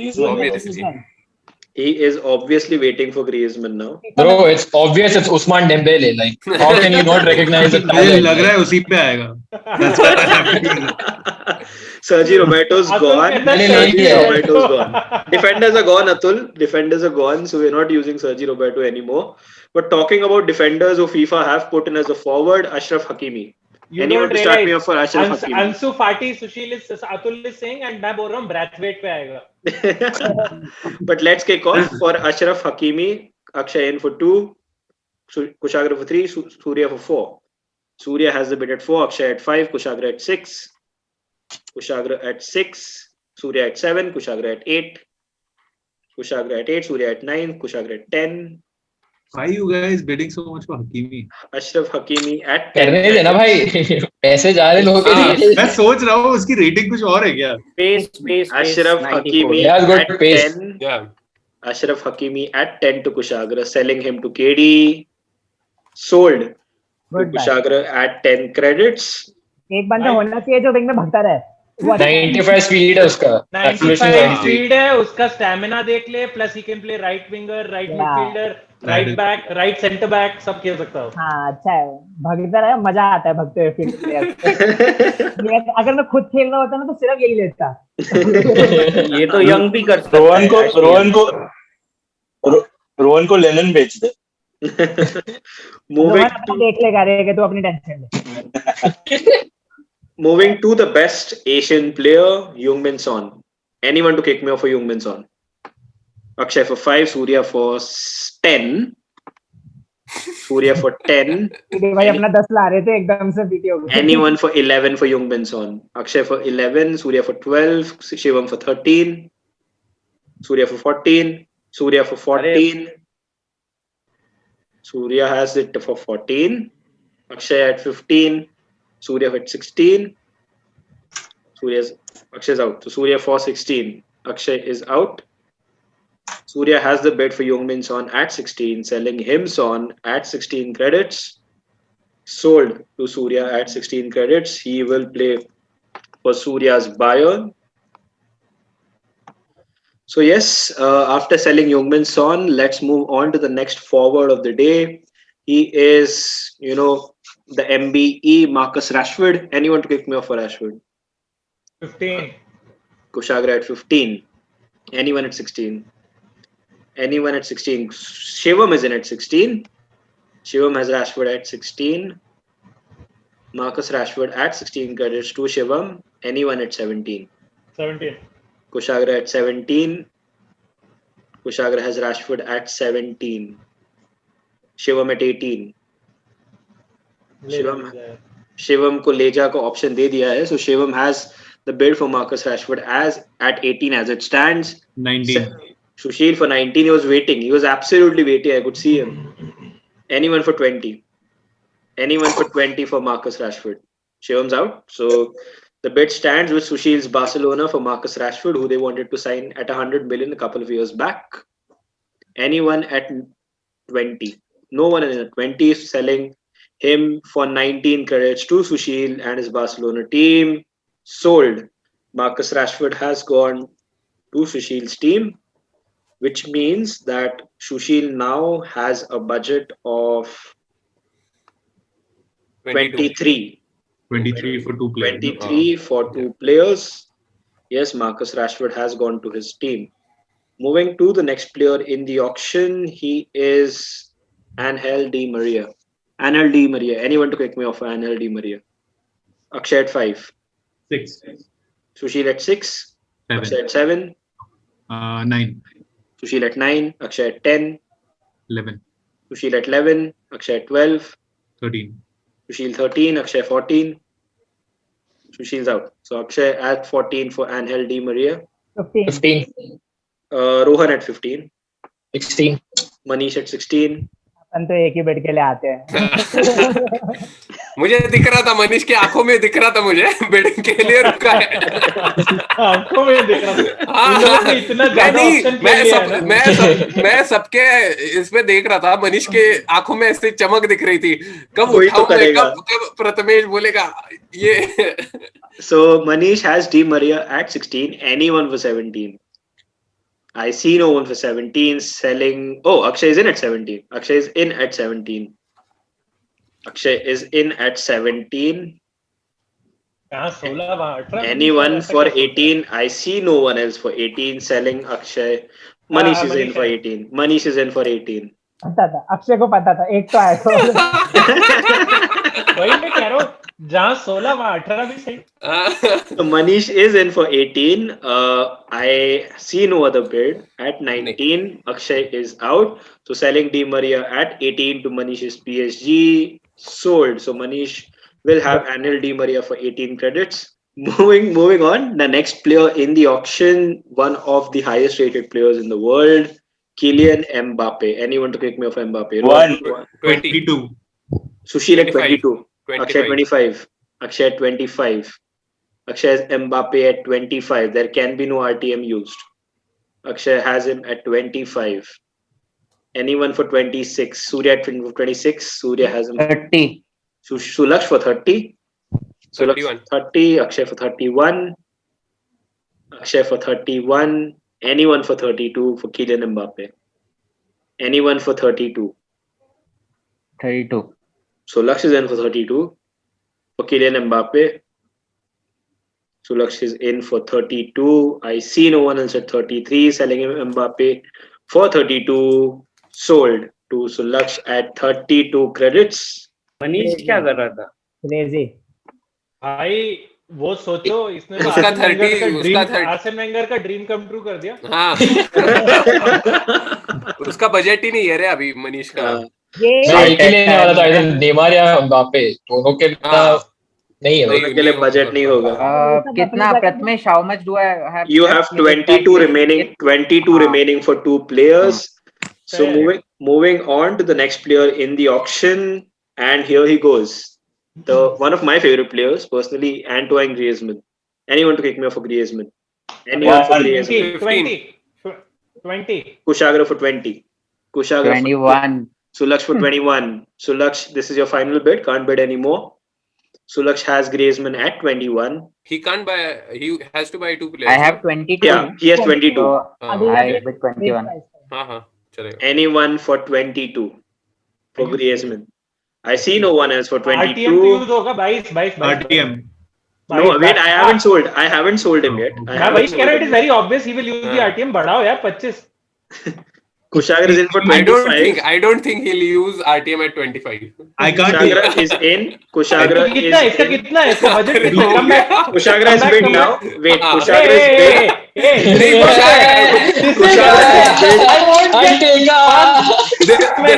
He is obviously waiting for Griezmann now. Bro, it's obvious it's Usman Dembele. Like, how can you not recognize the मुझे talent? लग रहा है उसी पे आएगा. Sergi Roberto's gone. नहीं. Roberto's gone. Defenders are gone, Atul. Defenders are gone, so we're not using Sergi Roberto anymore. But talking about defenders who FIFA have put in as a forward, Ashraf Hakimi. Anyone to start me off for Ashraf Hakimi? Ansu Fati, Atul is saying, and मैं बोल रहा हूँ Brathwaite पे आएगा. But let's kick off for Ashraf Hakimi. Akshay in for 2, Kushagra for 3, Surya for 4. Surya has the bid at 4, Akshay at 5, Kushagra at 6. Kushagra at 6, Surya at 7, Kushagra at 8. Kushagra at 8, Surya at 9, Kushagra at 10. Why are you guys bidding so much for Hakimi? Ashraf Hakimi at 10. करने देना भाई पैसे जा रहे लोगों के लिए मैं सोच रहा हूँ उसकी रेटिंग कुछ और है क्या? Ashraf Hakimi Yeah, good at pace. 10. Yeah. Ashraf Hakimi at 10 to Kushagra, selling him to KD. Sold to Good buy. Kushagra at 10 credits. एक बंदा होना चाहिए जो विंग में भागता रहे. वो 95 स्पीड है उसका 95 स्पीड है उसका. स्टैमिना देख ले. Plus he can play right winger, right midfielder, right back, right centre back, सब खेल सकता है. हाँ अच्छा है. भागता रहे, मजा आता है भागते हुए फील्ड प्लेयर. अगर मैं खुद खेल रहा होता ना तो सिर्फ यही लेता. ये तो यंग भी कर सकता है. रोहन को लेनिन बेच दे. देख लेगा रे कि तू अपनी टेंशन ले. Moving to the best Asian player, Heung-min Son. Anyone to kick me off for Heung-min Son? Akshay for 5, Surya for 10. Surya for 10. भाई अपना 10 ला रहे थे एकदम से बीटी हो गई. Anyone for 11 for Heung-min Son? Akshay for 11, Surya for 12, Shivam for 13, Surya for 14, Surya for 14. Surya has it for 14. Akshay at 15. Surya at 16. Akshay's out. So Surya for 16. Akshay is out. Surya has the bid for Heung-min Son at 16, selling him Son at 16 credits. Sold to Surya at 16 credits. He will play for Surya's Bayern. So yes, after selling Heung-min Son, let's move on to the next forward of the day. He is, the MBE Marcus Rashford. Anyone to kick me off for Rashford? 15. Kushagra at 15. Anyone at 16? Anyone at 16? Shivam is in at 16. Shivam has Rashford at 16. Marcus Rashford at 16 credits to Shivam. Anyone at 17? 17. Kushagra at 17. Kushagra has Rashford at 17. Shivam at 18. Shivam को लेजा को option दे दिया है. So Shivam has the bid for Marcus Rashford as at 18 as it stands. 19. Sushil for 19. He was waiting. He was absolutely waiting. I could see him. Anyone for 20? Anyone for 20 for Marcus Rashford? Shivam's out. So the bid stands with Sushil's Barcelona for Marcus Rashford, who they wanted to sign at 100 million a couple of years back. Anyone at 20? No one in at 20 is selling him for 19 credits to Sushil and his Barcelona team. Sold. Marcus Rashford has gone to Sushil's team, which means that Sushil now has a budget of 23. 23 for 2 players. 23 for 2 players. Yes, Marcus Rashford has gone to his team. Moving to the next player in the auction, he is Angel Di Maria. Angel Di Maria. Anyone to kick me off for Angel Di Maria? Akshay at 5. 6. Sushil at 6. 7. Akshay at 7. 9. Sushil at 9. Akshay at 10. 11. Sushil at 11. Akshay at 12. 13. Sushil 13. Akshay 14. Sushil's out. So Akshay at 14 for Angel Di Maria. 15 Rohan at 15. 16 Manish at 16. अपन तो एक ही bed के लिए आते हैं. मुझे दिख रहा था, मनीष की आंखों में दिख रहा था मुझे बेड के लिए रुका है. आंखों में दिख रहा था. इतना ज्यादा ऑप्शन मैं सबके इसमें देख रहा था. मनीष के आंखों में ऐसी चमक दिख रही थी. कब वही तो उठाऊं मैं, करेगा. कब प्रथमेश बोलेगा ये. So Manish has Di Maria at 16. Anyone for 17? I see no one for 17 selling. Oh, Akshay is in at 17. Akshay is in at 17. Akshay is in at 17. कहाँ 16 वहाँ 18. Anyone for 18? I see no one else for 18 selling Akshay. Manish is in for 18. Manish is in for 18. पता था, अक्षय को पता था. एक तो आया. वही मैं कह रहा हूँ. जहाँ 16 वहाँ 18 भी सही. So Manish is in for 18. I see no other bid. At 19, Akshay is out. So selling Di Maria at 18 to Manish's PSG. Sold. So Manish will have Anil Di Maria for 18 credits. Moving on. The next player in the auction, one of the highest rated players in the world, Kylian Mbappe. Anyone to kick me off Mbappe? One. 22. Sushil at 25. 22. Akshay 25. Akshay at 25. Akshay has Mbappe at 25. There can be no RTM used. Akshay has him at 25. Anyone for 26? Surya at 26. Surya has him. 30. Sulaksh for 30. Sulaksh 31. for 30. Akshay for 31. Akshay for 31. Anyone for 32 for Kylian Mbappe? Anyone for 32? 32. Sulaksh is in for 32 for Kylian Mbappe. Sulaksh is in for 32. I see no one else at 33. Selling him Mbappe for 32. Sold to Sulaksh at 32 credits. Manish क्या कर रहा था? Crazy. भाई वो सोचो इसने तो उसका आर्सेन 30 वेंगर का उसका ड्रीम 30 आर्सेन वेंगर का ड्रीम कम ट्रू कर दिया. हाँ उसका बजट ही नहीं है रे अभी मनीष का. मैं एक ही लेने वाला था, इधर नेमार या एम्बापे दोनों के हाँ. नहीं है भाई. दोनों के लिए बजट नहीं होगा. कितना Prathamesh, how much do I have? You have 22 remaining. 22 remaining for two players. So moving on to the next player in the auction, and here he goes. The one of my favorite players personally, Antoine Griezmann. Anyone to kick me off for Griezmann? Anyone for Griezmann? 20. Kushagra for 20. Kushagra 21. Sulaksh for 21. Sulaksh, this is your final bid. Can't bid anymore. Sulaksh has Griezmann at 21. He can't buy. He has to buy two players. I have 22. Yeah, he has 22. So I with 21. हाँ चलेगा. Anyone for 22 for Griezmann? I see no one else for 22. RTM to use होगा 22. RTM. No, wait, I haven't sold. I haven't sold him yet. मैं वही कह रहा हूँ. It is very obvious he will use the RTM. बढ़ाओ यार 25. Kushagra is in for 25. I don't think he'll use RTM at 25. I can't. Kushagra is in. Kushagra is कितना है? इसका in. कितना है? इसका बजट कितना है? Come back. Kushagra is Come back, bid come now. back. Wait, हाँ. Kushagra is bid. नहीं वो शायद Kushagra is bid.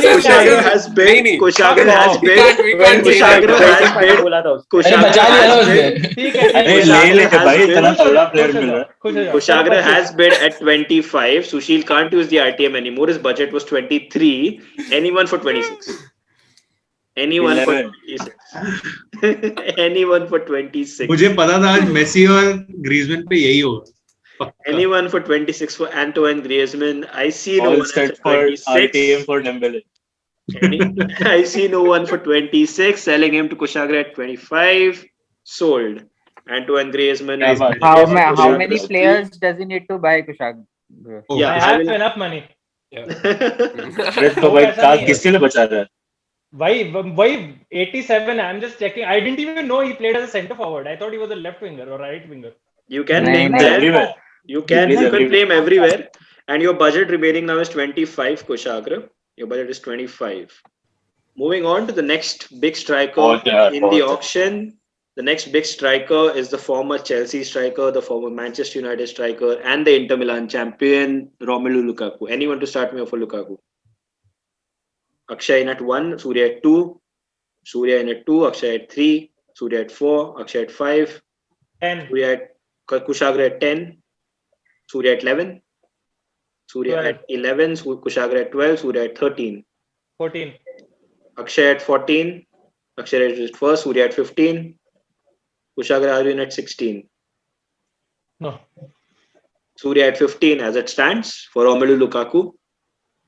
Kushagra has bid. नहीं. Kushagra has bid. We can't say Kushagra that. has bid. बोला था उसने. Kushagra बचा लिया ना has उसने. bid. ठीक है. अरे ले लेके भाई, इतना तगड़ा प्लेयर मिल रहा है. खुश हो जाओ. Kushagra has bid at 25. Sushil can't use the RTM anymore. His budget was 23. Anyone for 26? Anyone for 26? Anyone for 26? मुझे पता था आज मेसी और ग्रीजमैन पे यही होगा. Anyone for 26 for Antoine Griezmann? I see no All one set at for 26. RTM for Dembele. I see no one for 26. Selling him to Kushagra at 25. Sold. Antoine Griezmann is How many players does he need to buy, Kushag? Yeah, I have enough money. अरे तो भाई काश किसके लिए बचा रहा है? Why 87? I'm just checking. I didn't even know he played as a centre forward. I thought he was a left winger or right winger. You can Nahi, play him nahi. there. Everywhere. You can play him everywhere. And your budget remaining now is 25, Kushagra. Your budget is 25. Moving on to the next big striker in the auction. The next big striker is the former Chelsea striker, the former Manchester United striker, and the Inter Milan champion, Romelu Lukaku. Anyone to start me off for Lukaku? Akshay in at 1, Surya at 2, Surya in at 2, Akshay at 3, Surya at 4, Akshay at 5, 10. Surya at Kushagra at 10, Surya at 11, Surya at 11, Kushagra at 12, Surya at 13, 14. Akshay at 14, Akshay at first, Surya at 15, Kushagra Arjun at 16. No. Surya at 15 as it stands for Romelu Lukaku.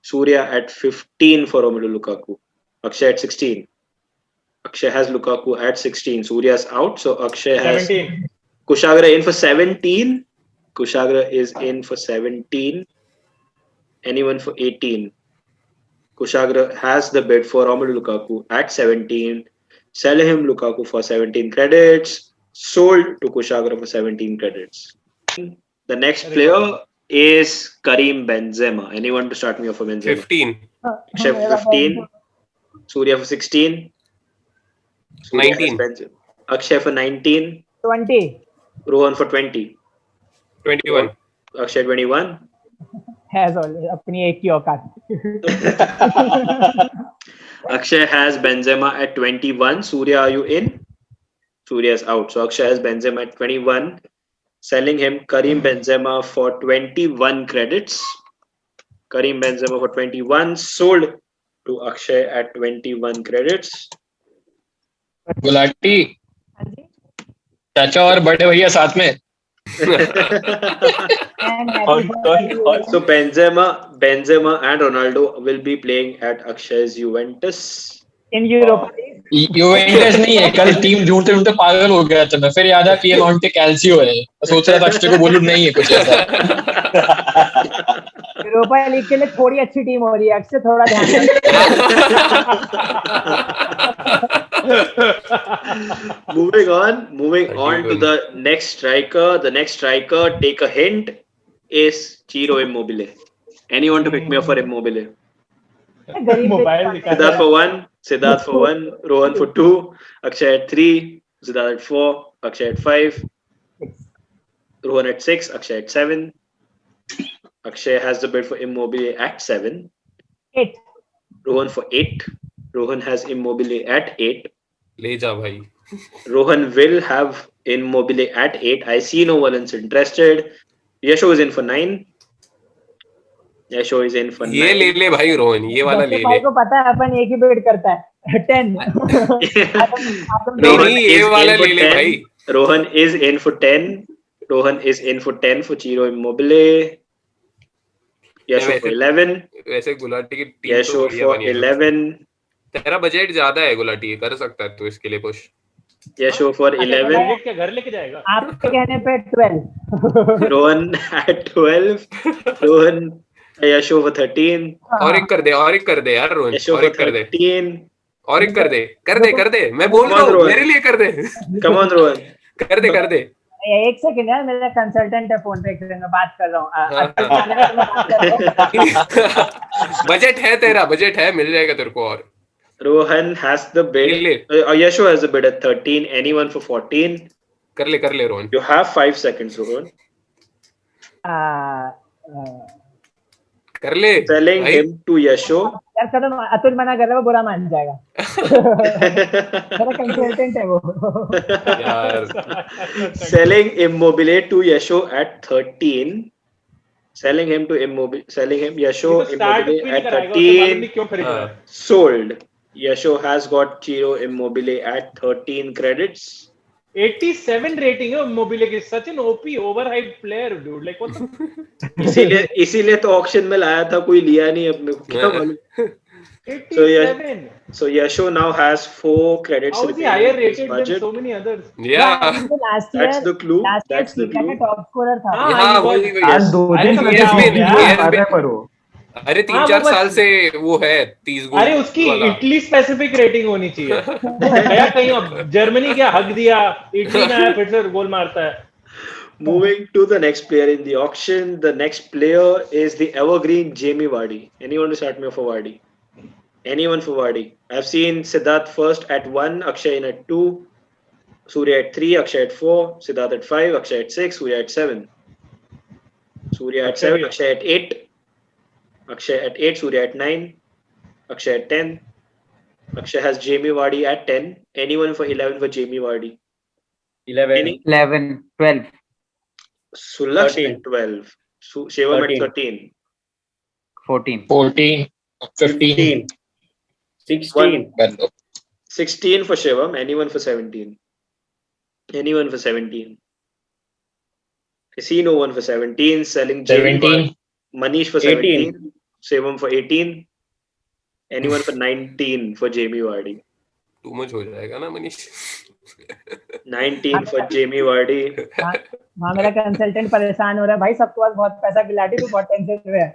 Surya at 15 for Romelu Lukaku. Akshay at 16. Akshay has Lukaku at 16. Surya's out, so Akshay has 17. Kushagra in for 17. Kushagra is in for 17. Anyone for 18? Kushagra has the bid for Romelu Lukaku at 17. Sell him Lukaku for 17 credits. Sold to Kushagra for 17 credits. The next player is Karim Benzema. Anyone to start me off for Benzema? 15. Akshay for 15. Surya for 16. Surya 19. Akshay for 19. 20. Rohan for 20. 21. Akshay 21. Has always अपनी एक ही औकात. Akshay has Benzema at 21. Surya, are you in? Surya is out. So Akshay has Benzema at 21. Selling him Karim Benzema for 21 credits. Karim Benzema for 21. Sold to Akshay at 21 credits. Gulati चाचा और बड़े भैया साथ में. So Benzema and Ronaldo will be playing at Akshay's Juventus. In Europe. Juventus नहीं है. कल team ढूंढते ढूंढते पागल हो गया था मैं. फिर याद आया पीएमॉन्टे कैल्सियो है. सोच रहा था अक्षय को बोलूं, नहीं है कुछ ऐसा. यूरोपा लीग के लिए थोड़ी अच्छी टीम हो रही है. अक्षय थोड़ा ध्यान Moving on to the next striker. The next striker, take a hint, is Ciro Immobile. Anyone to pick me up for Immobile? Siddharth for 1, Siddharth for 1, Rohan for 2, Akshay at 3, Siddharth at 4, Akshay at 5, Rohan at 6, Akshay at 7. Akshay has the bid for Immobile at 7. 8. Rohan for 8. Rohan has Immobile at 8. ले जा भाई. Rohan will have Immobile at 8. I see no one is interested. Yasho is in for 9. Yasho is in for 9. ये ले ले भाई रोहन, ये वाला ले ले. भाई को पता है अपन एक ही बिड करता है. 10. नहीं ये वाला ले ले भाई. Rohan is in for 10. Rohan is in for 10 for Ciro Immobile. Yasho for 11. वैसे गुलाटी की टीम Yasho for 11. तेरा बजट ज्यादा है गुलाटी, कर सकता है तू इसके लिए पुश. Yasho for 11. घर लेके जाएगा. आपके कहने पे 12. Rohan at 12. Rohan. Yasho for 13. और एक कर दे यार रोहन. Yasho और for एक कर दे. 13. और एक कर दे. मैं बोल रहा हूँ मेरे लिए कर दे. Come on Rohan. कर दे. एक सेकंड यार, मेरा कंसल्टेंट है फोन पे, मैं बात कर रहा हूँ. बजट है तेरा, बजट है, मिल जाएगा तेरे को. और Rohan has the bid. Yasho has the bid at 13. Anyone for 14? कर ले Rohan. You have 5 seconds, Rohan. कर ले. Selling him to Yasho. यार कदम अतुल मना कर रहा है, वो बुरा मान जाएगा. मेरा कंसल्टेंट है वो. यार. Selling Immobile to Yasho at 13. Selling him Yasho Immobile at 13. Sold. Yasho has got Ciro Immobile at 13 credits. 87 rating है Immobile की. Such an OP overhyped player, dude. Like what the... इसीलिए तो ऑक्शन में लाया था, कोई लिया नहीं अपने को, क्या मालूम. 87. So Yasho now has 4 credits. How is he higher rated than so many others? Yeah. That's the clue. That's the clue. Top scorer था. हाँ वही. आज 2 दिन अरे 3-4 साल से वो है 30 गोल. अरे उसकी इटली स्पेसिफिक रेटिंग होनी चाहिए. गया कहीं जर्मनी क्या हक दिया, इटली में आया फिर से गोल मारता है. Moving to the next player in the auction. The next player is the evergreen Jamie Vardy. Anyone to start me off for Vardy? Anyone for Vardy? I've seen Siddharth first at 1, Akshay in at 2, Surya at 3, Akshay at 4, Siddharth at 5, Akshay at 6, Surya at 7. Surya at 7, Akshay at 8. Akshay at 8, Surya at 9, Akshay at 10. Akshay has Jamie Vardy at 10. Anyone for 11 for Jamie Vardy? 11, 12. Sulaksh at 12. Shivam at 13. 14. 14, 15, 16. 16 for Shivam. Anyone for 17? Anyone for 17? I see no one for 17. Selling Jamie 17. Manish for 17. Shivam for 18. Anyone for 19 for Jamie Vardy? Too much हो जाएगा ना Manish. 19 for Jamie Vardy. हाँ मेरा consultant परेशान हो रहा है भाई, सबके पास बहुत पैसा खिलाड़ी, तो बहुत टेंशन में है.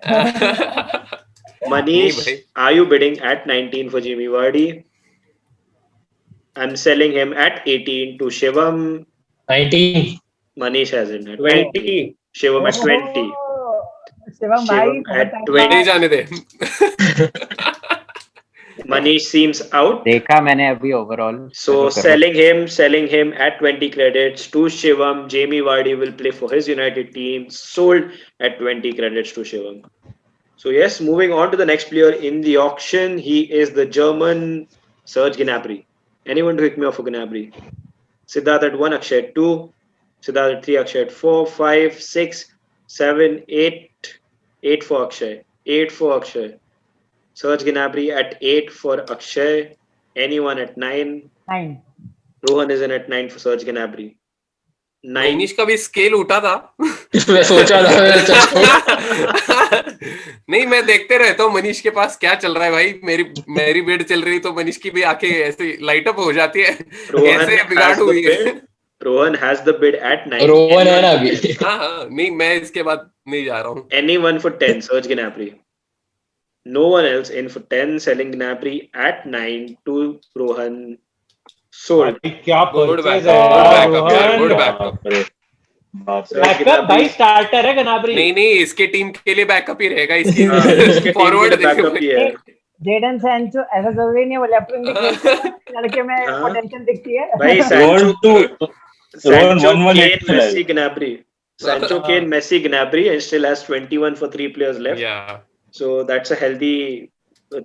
Manish, are you bidding at 19 for Jamie Vardy? I'm selling him at 18 to Shivam. 19. Manish has it at 20. Shivam at 20. Shivam भाई at 20. जाने दे. Manish seems out. देखा मैंने अभी overall. So selling him at 20 credits to Shivam. Jamie Vardy will play for his United team. Sold at 20 credits to Shivam. So yes, moving on to the next player in the auction. He is the German Serge Gnabry. Anyone to pick me off for Gnabry? Siddharth at 1, Akshay at 2. Siddharth at 3, Akshay at 4, 5, 6, 7, 8. 8 for Akshay. 8 for Akshay. Serge Gnabry at 8 for Akshay. Anyone at 9? 9. Rohan is in at 9 for Serge Gnabry. 9. Manish का भी scale उठा था। मैं सोचा था नहीं, मैं देखते रहता हूँ मनीष के पास क्या चल रहा है भाई। मेरी बिड चल रही तो मनीष की भी आंखें ऐसे लाइट अप हो जाती है। ऐसे बिगाड़ हुई है। Rohan has the bid at 9. Rohan है ना अभी। हाँ, नहीं मैं इसके बाद नहीं जा रहा हूँ। Anyone for 10, Serge Gnabry. No one else in for 10, selling Gnabry at 9 to Rohan. Sold. क्या गुड purchase बैकअप है यार, रोहन। Good backup. बैकअप भाई स्टार्टर है गनाबरी। नहीं, इसके टीम के लिए बैकअप ही रहेगा। इसकी इसके team फॉरवर्ड के लिए backup ही है। जेडन सैंचो ऐसा जरूरी नहीं है वो लेफ्ट विंग भी खेलते हैं, लड़के में हाँ। पोटेंशियल दिखती है। भाई Sancho, Kane, Messi, Gnabry. Sancho, Kane, Messi, Gnabry, and still has 21 for 3 players left. Yeah. So that's a healthy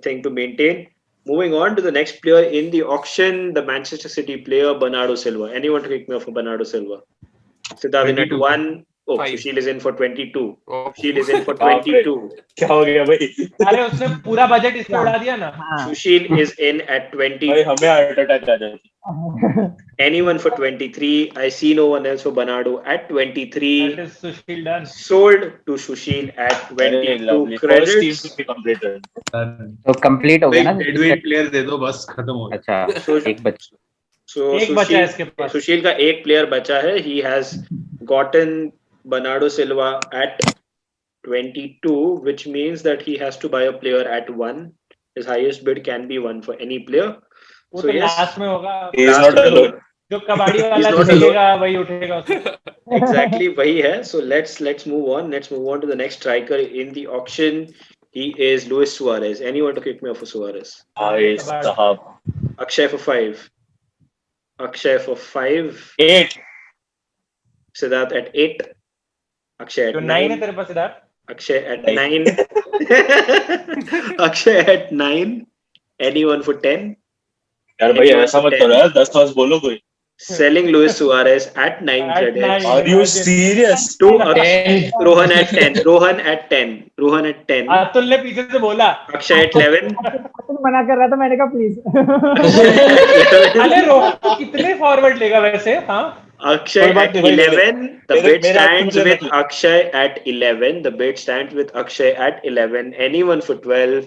thing to maintain. Moving on to the next player in the auction, the Manchester City player Bernardo Silva. Anyone to pick me up for Bernardo Silva? Siddharth in at 1. Oh, Sushil is in for 22. Sushil is in for 22. क्या हो गया भाई? अरे उसने पूरा budget इस पे उड़ा दिया ना। Sushil is in at 20. भाई हमें हार्ट अटैक आ जाए। Anyone for 23. I see no one else for Bernardo at 23. That is Sushil done. Sold to Sushil at 22 credits. First team completed. तो कंप्लीट हो गया ना। डेडवेट प्लेयर दे दो बस खत्म हो गया। अच्छा एक बच। So एक बचा है इसके पास। सुशील का एक प्लेयर बचा है. He has gotten Bernardo Silva at 22, which means that he has to buy a player at 1. His highest bid can be 1 for any player. वो So तो yes, लास्ट में होगा। He is not alone. जो कबाड़ी वाला He's not जीतेगा वही उठेगा उसको। exactly वही है. So let's move on. Let's move on to the next striker in the auction. He is Luis Suarez. Anyone to kick me off for Suarez? भाई साहब। Akshay for 5. Akshay for 5. 8. Siddharth at 8. Akshay at जो 9 9. है तेरे पास इधर। Akshay at 9. Akshay at 9. Anyone for 10? यार भाई ऐसा मत करो यार, 10 बोलो कोई। Selling Luis Suarez at 9 At credits. 9. Are you serious? To Rohan at 10. Rohan at 10. Rohan at 10. Atul ने पीछे से बोला। Akshay at 11. तुम मना कर रहा था, मैंने कहा प्लीज। अरे रोहन कितने फॉरवर्ड लेगा वैसे? हाँ। Akshay at 11. The bid stands with Akshay at 11. The bid stands with Akshay at 11. Anyone for 12?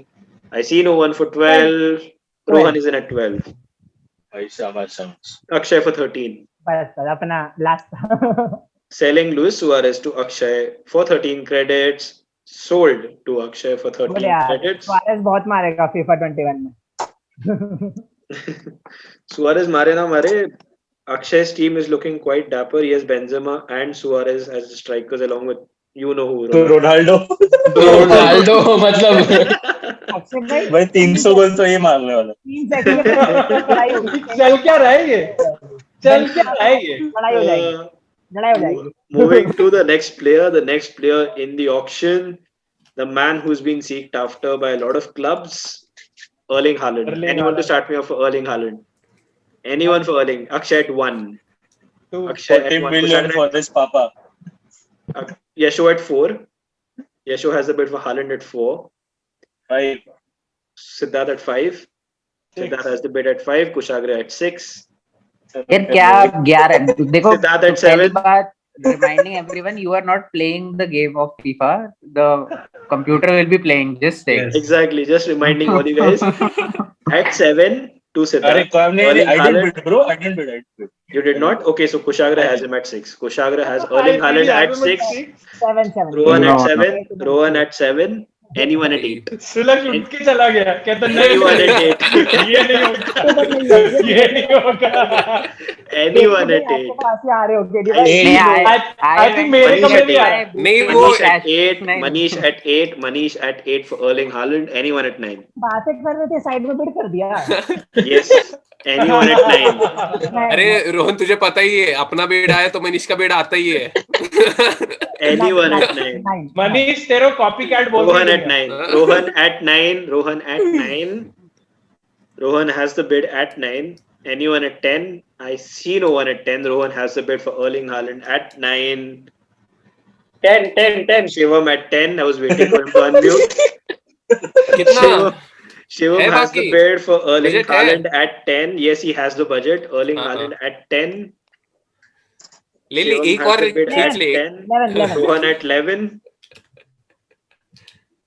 I see no one for 12. Rohan is in at 12. भाई शाबाश। Akshay for 13. बस अपना last. Selling Luis Suarez to Akshay for 13 credits. Sold to Akshay for 13 credits. Suarez बहुत मारेगा FIFA 21 में। Suarez मारे ना मारे. Akshay's team is looking quite dapper. He has Benzema and Suarez as the strikers along with you know who. तो Ronaldo मतलब भाई 300 गोल तो ये मारने वाला। 3 सेकंड में लड़ाई होगी। चल क्या रहा है ये? चल क्या रहा है ये? लड़ाई हो जाएगी। लड़ाई हो जाएगी। Moving to the next player in the auction, the man who's being seeked after by a lot of clubs, Erling Haaland. Anyone to start me off for Erling Haaland? Anyone for Erling? Akshay at 1. Akshay at 40 1. million for this papa. Yasho at 4. Yasho has a bid for Haaland at 4. 5. Siddharth at 5. Siddharth has the bid at 5. Kushagra at 6. यार क्या 11 देखो। Siddharth at पहली 7. बात, reminding everyone you are not playing the game of FIFA. The computer will be playing. Just say. Yes. Exactly. Just reminding all you guys. At 7 to Siddharth. अरे काम नहीं, Erling I didn't Haaland. bid bro, I didn't bid. You did not? Okay, so Kushagra has him at 6. Kushagra has Erling Haaland at 6. 7. Rohan at 7. Rohan at 7. Anyone at 8. सुलग उठ के चला गया, कहता Anyone at 8. ये नहीं होगा, ये नहीं होगा. Anyone at 8. आपके पास ही आ रहे होंगे. I see no. I think मेरे Manish कमरे at नहीं आ 8. रहा. नहीं वो Manish at 8. Manish at 8. Manish at 8 for Erling Haaland. Anyone at 9. बातें कर रहे थे, साइड में बिड कर दिया. Yes. Anyone at 9. अरे रोहन तुझे पता ही है, अपना बेड आया तो मनीष का बेड आता ही है. Anyone at 9. मनीष तेरे कॉपी कैट बोल Rohan at 9. Rohan at 9. Rohan at 9. Rohan has the bid at 9. Anyone at 10? I see no one at 10. Rohan has the bid for Erling Haaland at 9. 10. Shivam at 10. I was waiting for him to unmute. कितना Shivam है has the बाकी? bid for Erling Budget है? Haaland at 10. Yes, he has the budget. Erling हाँ, Haaland at 10. ले ले Shivam एक has और the bid खींच at ले. 10. 11. Rohan at 11.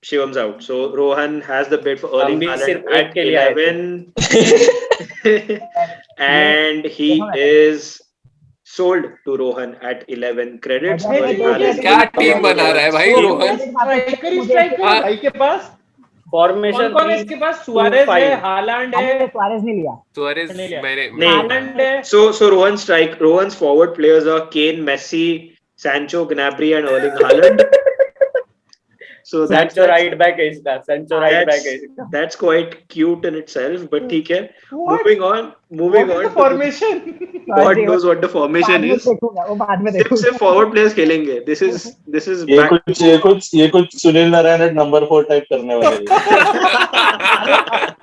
Shivam's out. So Rohan has the bid for Erling भी Haaland सिर्फ एक at के लिए आए थे. 11. And he is sold to Rohan at 11 credits. Erling Haaland क्या is टीम बना रहा है भाई रोहन? स्ट्राइकर भाई के पास. फॉर्मेशन कौन है इसके पास? सुआरेज है, हालैंड है. सुआरेज नहीं लिया. सुआरेज नहीं लिया. मैंने नहीं. हालैंड है. So Rohan's forward players are Kane, Messi, Sancho, Gnabry, and Erling Haaland. So Sancho right back है इसका. सेंचो राइट बैक है इसका. that's quite cute in itself. But ठीक है. Moving on. Formation. God knows what the formation is. देखूंगा, वो बाद में सिर्फ देखूंगा. forward players खेलेंगे. This is ये back. कुछ सुनील नारायण नंबर 4 टाइप करने वाले हैं.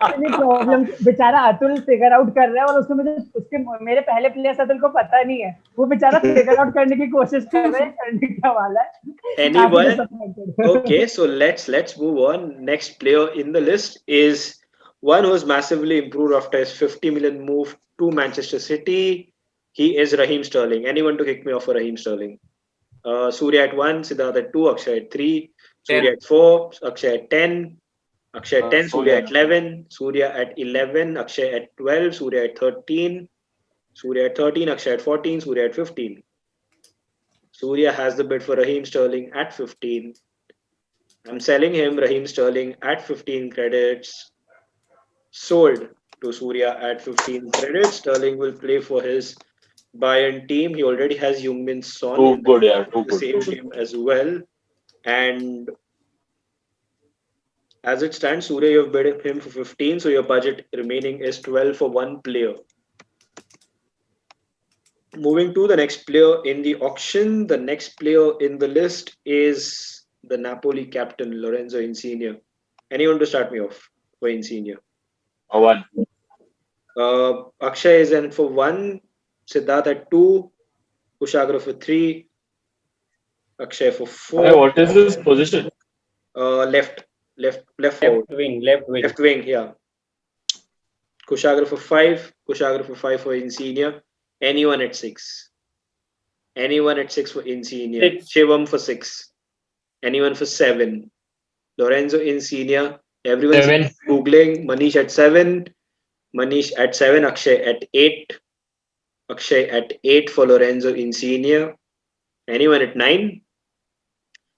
प्रॉब्लम बेचारा अतुल फिगर आउट कर रहा है और उसके मेरे पहले प्लेयर्स अतुल को पता नहीं है. वो बेचारा फिगर आउट करने की कोशिश कर रहा है, करने क्या वाला है. Anyone? Okay, so let's move on. Next player in the list is one who has massively improved after his 50 million move to Manchester City. He is Raheem Sterling. Anyone to kick me off for Raheem Sterling? Surya at 1, Siddharth at 2, Akshay at 3, Surya at 4, Akshay at 10, Akshay at 10, Surya at 11, Surya at 11, Akshay at 12, Surya at 13, Surya at 13, Akshay at 14, Surya at 15. Surya has the bid for Raheem Sterling at 15. I'm selling him Raheem Sterling at 15 credits. Sold to Surya at 15 credits. Sterling will play for his Bayern team. He already has Heung-min Son Too in good, yeah, too the good. same team as well. And as it stands, Surya, you've bid him for 15, so your budget remaining is 12 for one player. Moving to the next player in the auction, the next player in the list is the Napoli captain, Lorenzo Insigne. Anyone to start me off for Insigne? 1. Akshay is in for 1, Siddharth at 2, Kushagra for 3, Akshay for 4. Hey, what is his position? Left forward. Left wing, yeah. Kushagra for 5, Kushagra for 5 for Insigne. Anyone at 6? Anyone at 6 for Insigne? 6. Shivam for 6. Anyone for 7? Lorenzo Insigne. Everyone's 7. Googling. Manish at 7. Manish at 7. Akshay at 8. Akshay at 8 for Lorenzo Insigne. Anyone at 9?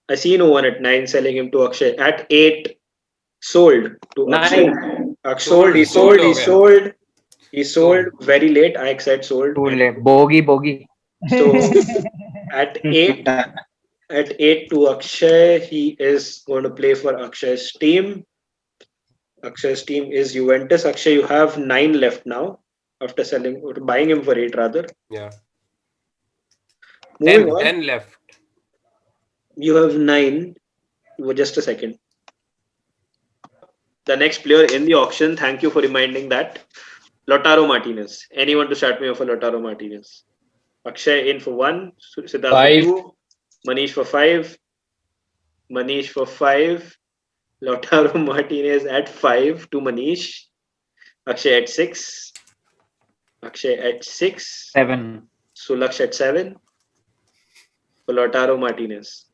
I see no one at 9. Selling him to Akshay at 8. Sold to Akshay. 9. Sold. He sold. He sold very late. I said sold. Too late. Bogey. So at 8 to Akshay, he is going to play for Akshay's team. Akshay's team is Juventus. Akshay, you have 9 left now after buying him for 8 rather. Yeah. Moving on. 10 left. You have 9. Just a second. The next player in the auction, thank you for reminding that. Lautaro Martinez. Anyone to start me off for Lautaro Martinez? Akshay in for 1, Siddharth 5. for 2, Manish for 5, Manish for 5, Lautaro Martinez at 5 to Manish, Akshay at 6, Akshay at 6, 7. Sulaksh at 7, for Lautaro Martinez,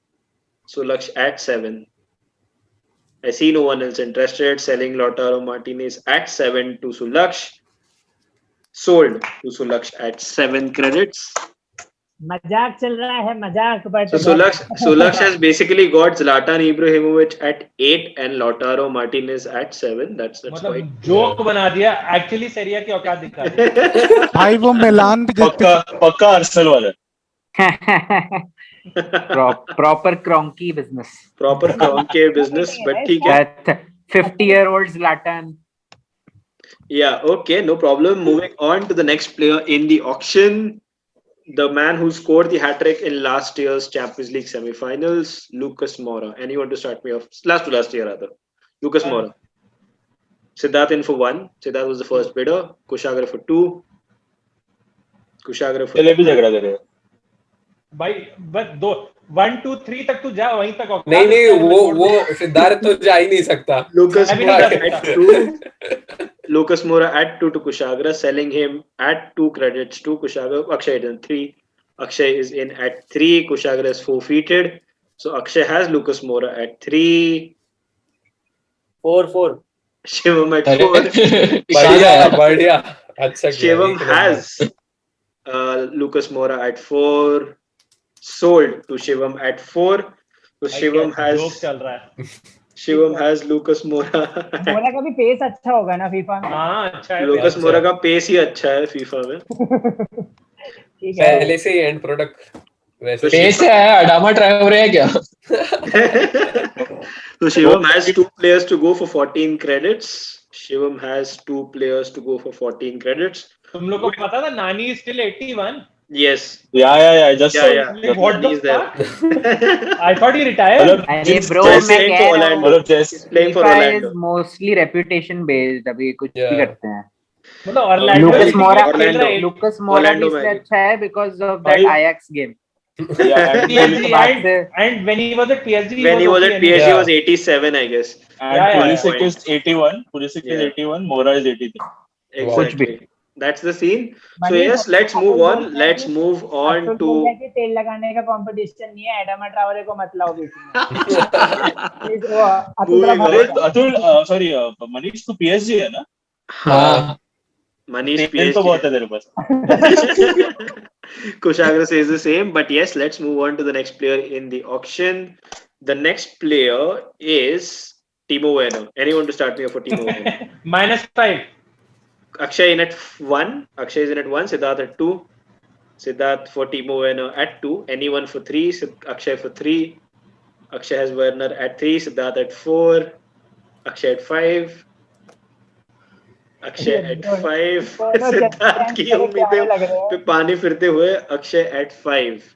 Sulaksh at 7. I see no one else interested. Selling Lautaro Martinez at 7 to Sulaksh. Sold to Sulaksh at 7 credits. मजाक चल रहा है मजाक but So Sulaksh has basically got Zlatan Ibrahimovic at 8 and Lautaro Martinez at 7. That's मतलब quite joke बना दिया actually सेरिया की औकात दिखा दी भाई वो मिलान भी पक्का आर्सेनल वाला Proper cronky business. proper cronky business, but ठीक है. That 50-year-old Zlatan. Yeah, okay, no problem. Moving on to the next player in the auction, the man who scored the hat-trick in last year's Champions League semi-finals, Lucas Moura. Anyone to start me off? Last year rather. Lucas Moura. Siddharth in for 1. Siddharth was the first bidder. Kushagra for 2. Kushagra for 3. भाई बस 1 2 3 तक तू जा वहीं तक औकात नहीं वो सिद्धार्थ तो जा ही नहीं सकता. Lucas Moura at 2. Lucas Moura at 2 to Kushagra, selling him at 2 credits to Kushagra. Akshay is in 3. Akshay is in at 3. Kushagra is forfeited. So Akshay has Lucas Moura at 3. 4. Shivam at 4. बढ़िया. अच्छा Shivam has Lucas Moura at 4. Sold to Shivam at 4. So Shivam has Lucas Moura. मोरा का भी pace अच्छा होगा ना FIFA में. हाँ अच्छा है. Lucas Moura का पेस ही अच्छा है फीफा में. ठीक है. पहले से ही एंड प्रोडक्ट वैसे पेस है. अडामा ट्रायोरे है क्या? So Shivam has 2 players to go for 14 credits. Shivam has 2 players to go for 14 credits. तुम लोग को पता था नानी is still 81. Yes. Yeah. Just What the fuck? I thought he retired. अरे bro मैं कह रहा हूँ playing for FIFA Orlando. is mostly reputation based. अभी कुछ भी करते हैं. मतलब Orlando Lucas Moura भी इसलिए अच्छा है because of that Ajax game. And when he was at PSG, he was 87, I guess. And Pulisic is 81. Pulisic is 81. Moura is 83. Exactly. That's the scene. So yes, let's move on. Let's move on to. तेल लगाने का competition नहीं है. एडामा Traore को मत लाओ बीच में. Atul sorry Manish तो PSG है ना? हाँ. Manish PSG तो बहुत है तेरे पास. Kushagra says the same, but yes, let's move on to the next player in the auction. The next player is Timo Werner. Anyone to start me off for Timo Werner? -5. Akshay in at 1. Akshay is in at 1. Siddharth at 2. Siddharth for Timo Werner at 2. Anyone for 3? Akshay for 3. Akshay has Werner at 3. Siddharth at 4. Akshay at 5. Akshay at 5. Siddharth की उम्मीदें पे पानी फिरते हुए Akshay at 5.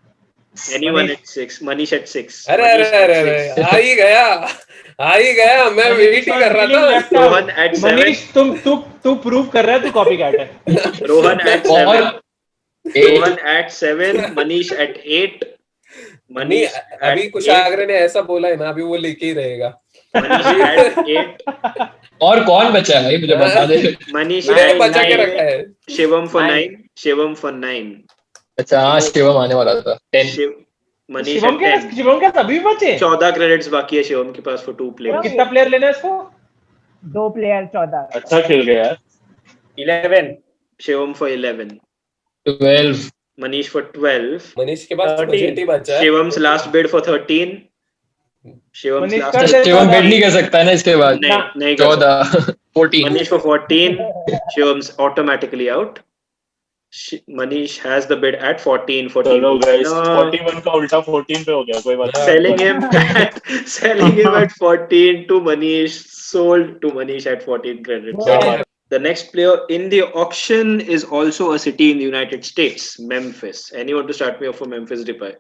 Anyone at 6? Manish at 6. अरे आ ही गया मैं wait ही कर रहा था. रोहन at 7. मनीष तू प्रूव कर रहा है तू कॉपीकैट है. Rohan at 7. Rohan at 7. Manish at 8. Manish अभी कुशाग्र ने ऐसा बोला है ना अभी वो लेके ही रहेगा. Manish at 8. और कौन बचा है भाई मुझे बता दे. Manish at 9. Shivam for 9. Shivam for 9. अच्छा हाँ शिवम आने वाला था 10. मनीष शिवम के सभी बचे 14 क्रेडिट्स बाकी है शिवम के पास फॉर 2 प्लेयर्स. कितना प्लेयर लेना है इसको? 2 प्लेयर 14. अच्छा खेल गया यार. 11. Shivam for 11. 12. Manish for 12. Manish के पास 13 बचा है. शिवम्स लास्ट बिड फॉर 13. शिवम बेट नहीं कर सकता है ना इसके बाद. नहीं 14. 14. Manish for 14. Shivam's automatically out. Manish has the bid at 14. 14 चलो guys 41 का उल्टा 14 पे हो गया कोई बात नहीं. Selling him at 14 to Manish. Sold to Manish at 14 credits. The next player in the auction is also a city in the United States, Memphis. Anyone to start me off for Memphis Depay?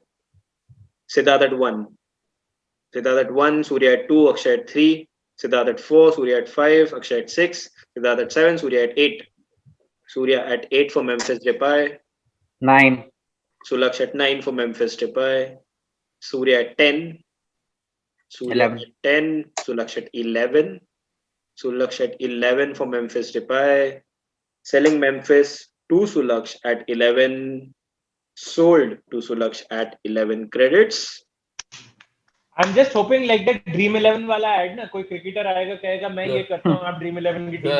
Siddharth at 1. Siddharth at 1, Surya at 2, Akshay at 3. Siddharth at 4, Surya at 5, Akshay at 6. Siddharth at 7, Surya at 8. Surya at 8 for Memphis Depay. 9. Sulaksh at 9 for Memphis Depay. Surya at 10. Surya 11. at 10. Sulaksh at 11. Sulaksh at 11 for Memphis Depay. Selling Memphis to Sulaksh at 11. Sold to Sulaksh at 11 credits. I'm just hoping like that Dream 11 वाला add ना कोई cricketer आएगा कहेगा मैं ये करता हूँ आप Dream 11 की team.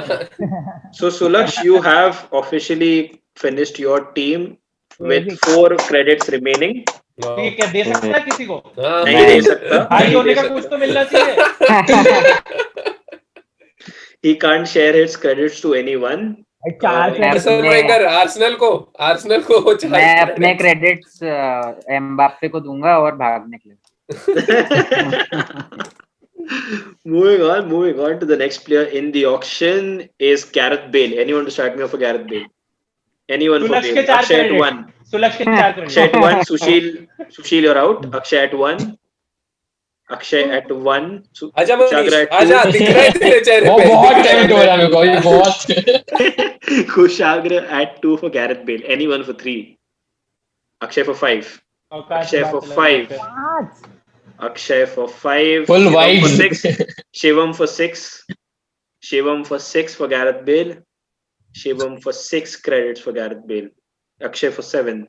So Sulaksh, you have officially finished your team. with 4 credits remaining. ये क्या दे सकता है किसी को? नहीं दे सकता. भाई होने का कुछ तो मिलना चाहिए. He can't share his credits to anyone. Arsenal को मैं अपने क्रेडिट्स एम्बाप्पे को दूंगा और भागने के लिए. Moving on to the next player in the auction is Gareth Bale. Anyone to start me off for Gareth Bale? Anyone for Bale? Akshay at 1. Akshay at 1. Sushil, you're out. Akshay at 1. Akshay at 1. आजा दिख रहा है तेरे चेहरे पे. बहुत tempt हो रहा है मेरे को ये बहुत. Kushagra at 2 for Gareth Bale. Anyone for 3? Akshay for 5. Akshay for 5. Akshay for 5. Full Shivam for vibes. 6. Shivam for 6. Shivam for 6 for Gareth Bale. Shivam for 6 credits for Gareth Bale. Akshay for 7.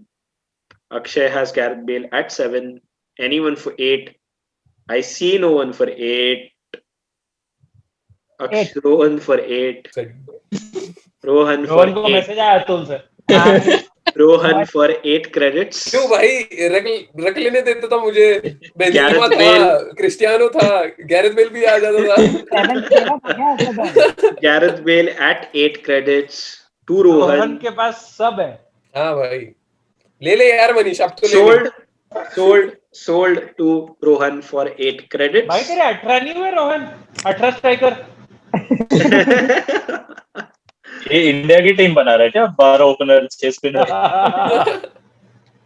Akshay has Gareth Bale at 7. Anyone for 8? I see no one for 8. Rohan for 8. Rohan for 8. Message आया अतुल से. Rohan for 8 credits. क्यों भाई रख लेने देते तो मुझे. Benzema था, क्रिस्टियानो था, गैरेथ बेल भी आ जाता था. Gareth Bale at 8 credits to Rohan. Rohan के पास सब है. हाँ भाई ले यार मनीष अब तो ले. Sold to Rohan for 8 credits. भाई तेरे 18 नहीं हुए रोहन? 18 स्ट्राइकर. ये इंडिया की टीम बना रहा है क्या? 12 opener 6 spinner.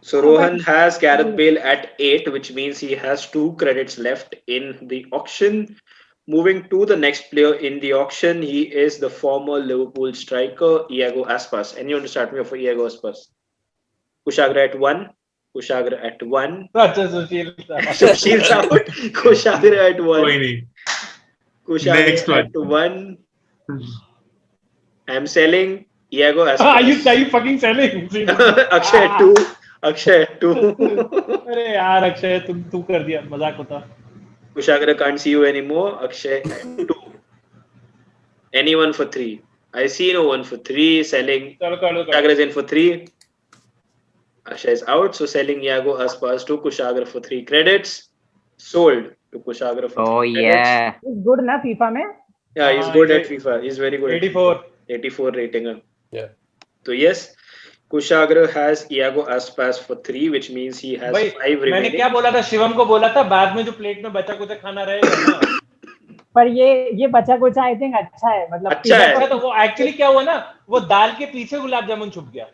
So Rohan has Gareth Bale at 8, which means he has 2 credits left in the auction. Moving to the next player in the auction, he is the former Liverpool striker Iago Aspas. Anyone to start me off for Iago Aspas? Kushagra at 1. Kushagra at 1. अच्छा Sushil's out. Kushagra at 1. कोई नहीं. Kushagra at 1. I'm selling Iago Aspas. Are you fucking selling? Akshay at 2. Akshay at 2. अरे यार अक्षय तू कर दिया, मजाक होता. Kushagra can't see you anymore. Akshay at 2. Anyone for 3? I see no one for 3. Selling. Kushagra is in for 3. Akshay is out, so selling Iago Aspas to Kushagra for 3 credits. Sold to Kushagra for 3 credits. Yeah. He's good na FIFA में. Yeah, he's good at FIFA. He's very good. 84 rating. Yeah. So yes, Kushagra has Iago Aspas for 3, which means he has 5 remaining. मैंने क्या बोला था? शिवम को बोला था बाद में जो प्लेट में बचा कुछ खाना रहेगा ना. पर ये बचा कुछ आई थिंक अच्छा है, मतलब अच्छा है. तो वो एक्चुअली क्या हुआ ना, वो दाल के पीछे गुलाब जामुन छुप गया.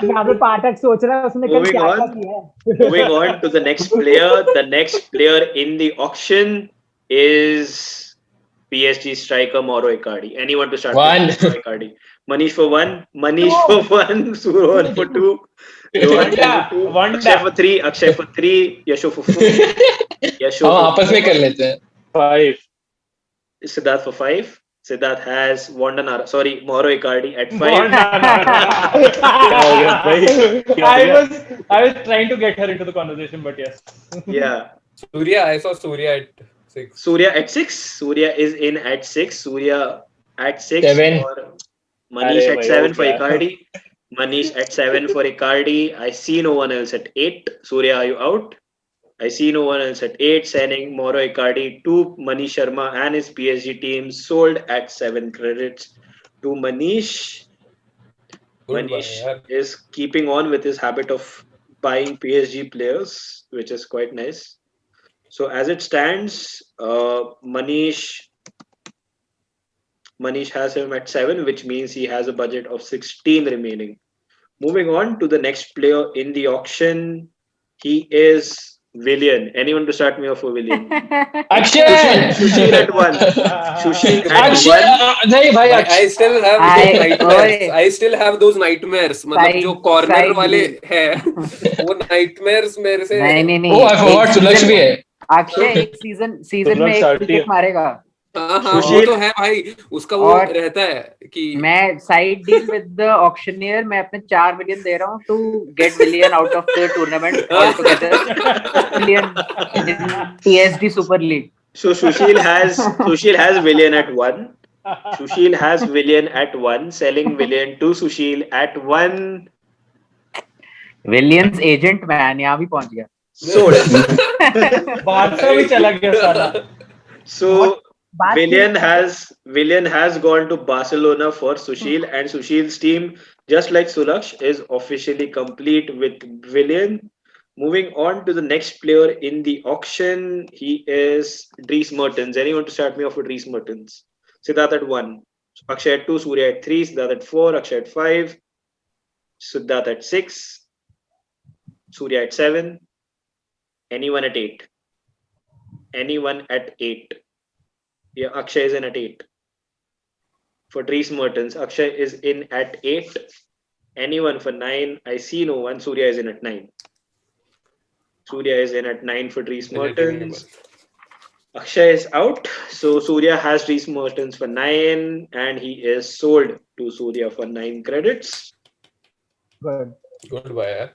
यहाँ पे पाठक सोच रहा है उसने कल क्या किया है. Moving on to the next player. The next player in the auction is PSG striker Mauro Icardi. Anyone to start? One. Mauro Icardi. Manish for 1. Manish for 1. Surohan for 2. Rohan for 2. Akshay for 3. Akshay for 3. Yasho for 4. Yasho हम आपस में कर लेते हैं. 5. Siddharth for 5. Siddharth has Mauro Icardi at 5. I was trying to get her into the conversation, but yes. Yeah. I saw Surya at 6. Surya at 6. Surya is in at 6. Surya at 6. 7. Or Manish at 7 for Icardi. Manish at 7 for Icardi. I see no one else at 8. Surya, are you out? I see no one else at 8. Signing Mauro Icardi to Manish Sharma and his PSG team. Sold at 7 credits to Manish. Manish is keeping on with his habit of buying PSG players, which is quite nice. So as it stands, Manish has him at 7, which means he has a budget of 16 remaining. Moving on to the next player in the auction, he is Willian. Anyone to start me off for Willian? Akshay! Sushil at 1. Sushil at 1. नहीं भाई I still have those nightmares. I still have those nightmares. मतलब जो corner वाले हैं वो nightmares मेरे से. नहीं. Oh, I forgot. सुलक्ष भी है. अक्षय एक सीजन में एक विकेट मारेगा. हाँ वो तो है भाई, उसका वो रहता है कि मैं side deal with the auctioneer, मैं अपने 4 मिलियन दे रहा हूँ to get Willian out of the tournament all together. Willian TSD super league. So Sushil has Willian at 1. Sushil has Willian at 1, selling Willian to Sushil at 1. Williams agent man यहाँ भी पहुंच गया. Sold. Barça भी चला गया साला. So बात Willian has gone to Barcelona for Sushil, and Sushil's team, just like Sulaksh, is officially complete with Willian. Moving on to the next player in the auction, he is Dries Mertens. Anyone to start me off with Dries Mertens? Siddharth at 1, Akshay at 2, Surya at 3, Siddharth at 4, Akshay at 5, Siddharth at 6, Surya at 7, anyone at 8. Anyone at 8. Yeah, Akshay is in at 8. For Dries Mertens, Akshay is in at 8. Anyone for 9? I see no one. Surya is in at 9. Surya is in at 9 for Dries Mertens. Akshay is out. So Surya has Dries Mertens for 9, and he is sold to Surya for 9 credits. Good. Good buy.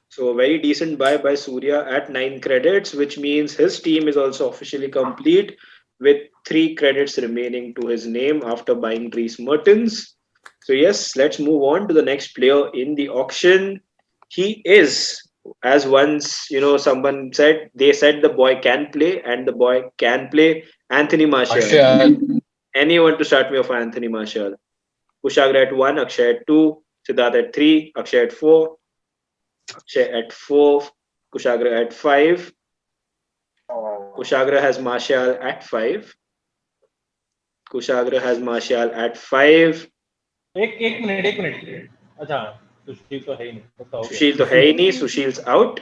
So very decent buy by Surya at 9 credits, which means his team is also officially complete with 3 credits remaining to his name after buying Dries Mertens. So yes, let's move on to the next player in the auction. He is, as once someone said, they said the boy can play, and the boy can play. Anthony Martial. Anyone to start me off Anthony Martial? Kushagra at 1, Akshay at 2, Siddharth at 3, Akshay at 4. Akshay at 4, Kushagra at 5. Kushagra has Martial at 5. Kushagra has Martial at 5. एक minute. अच्छा, सुशील तो है ही नहीं. Sushil तो है ही नहीं. Sushil's out.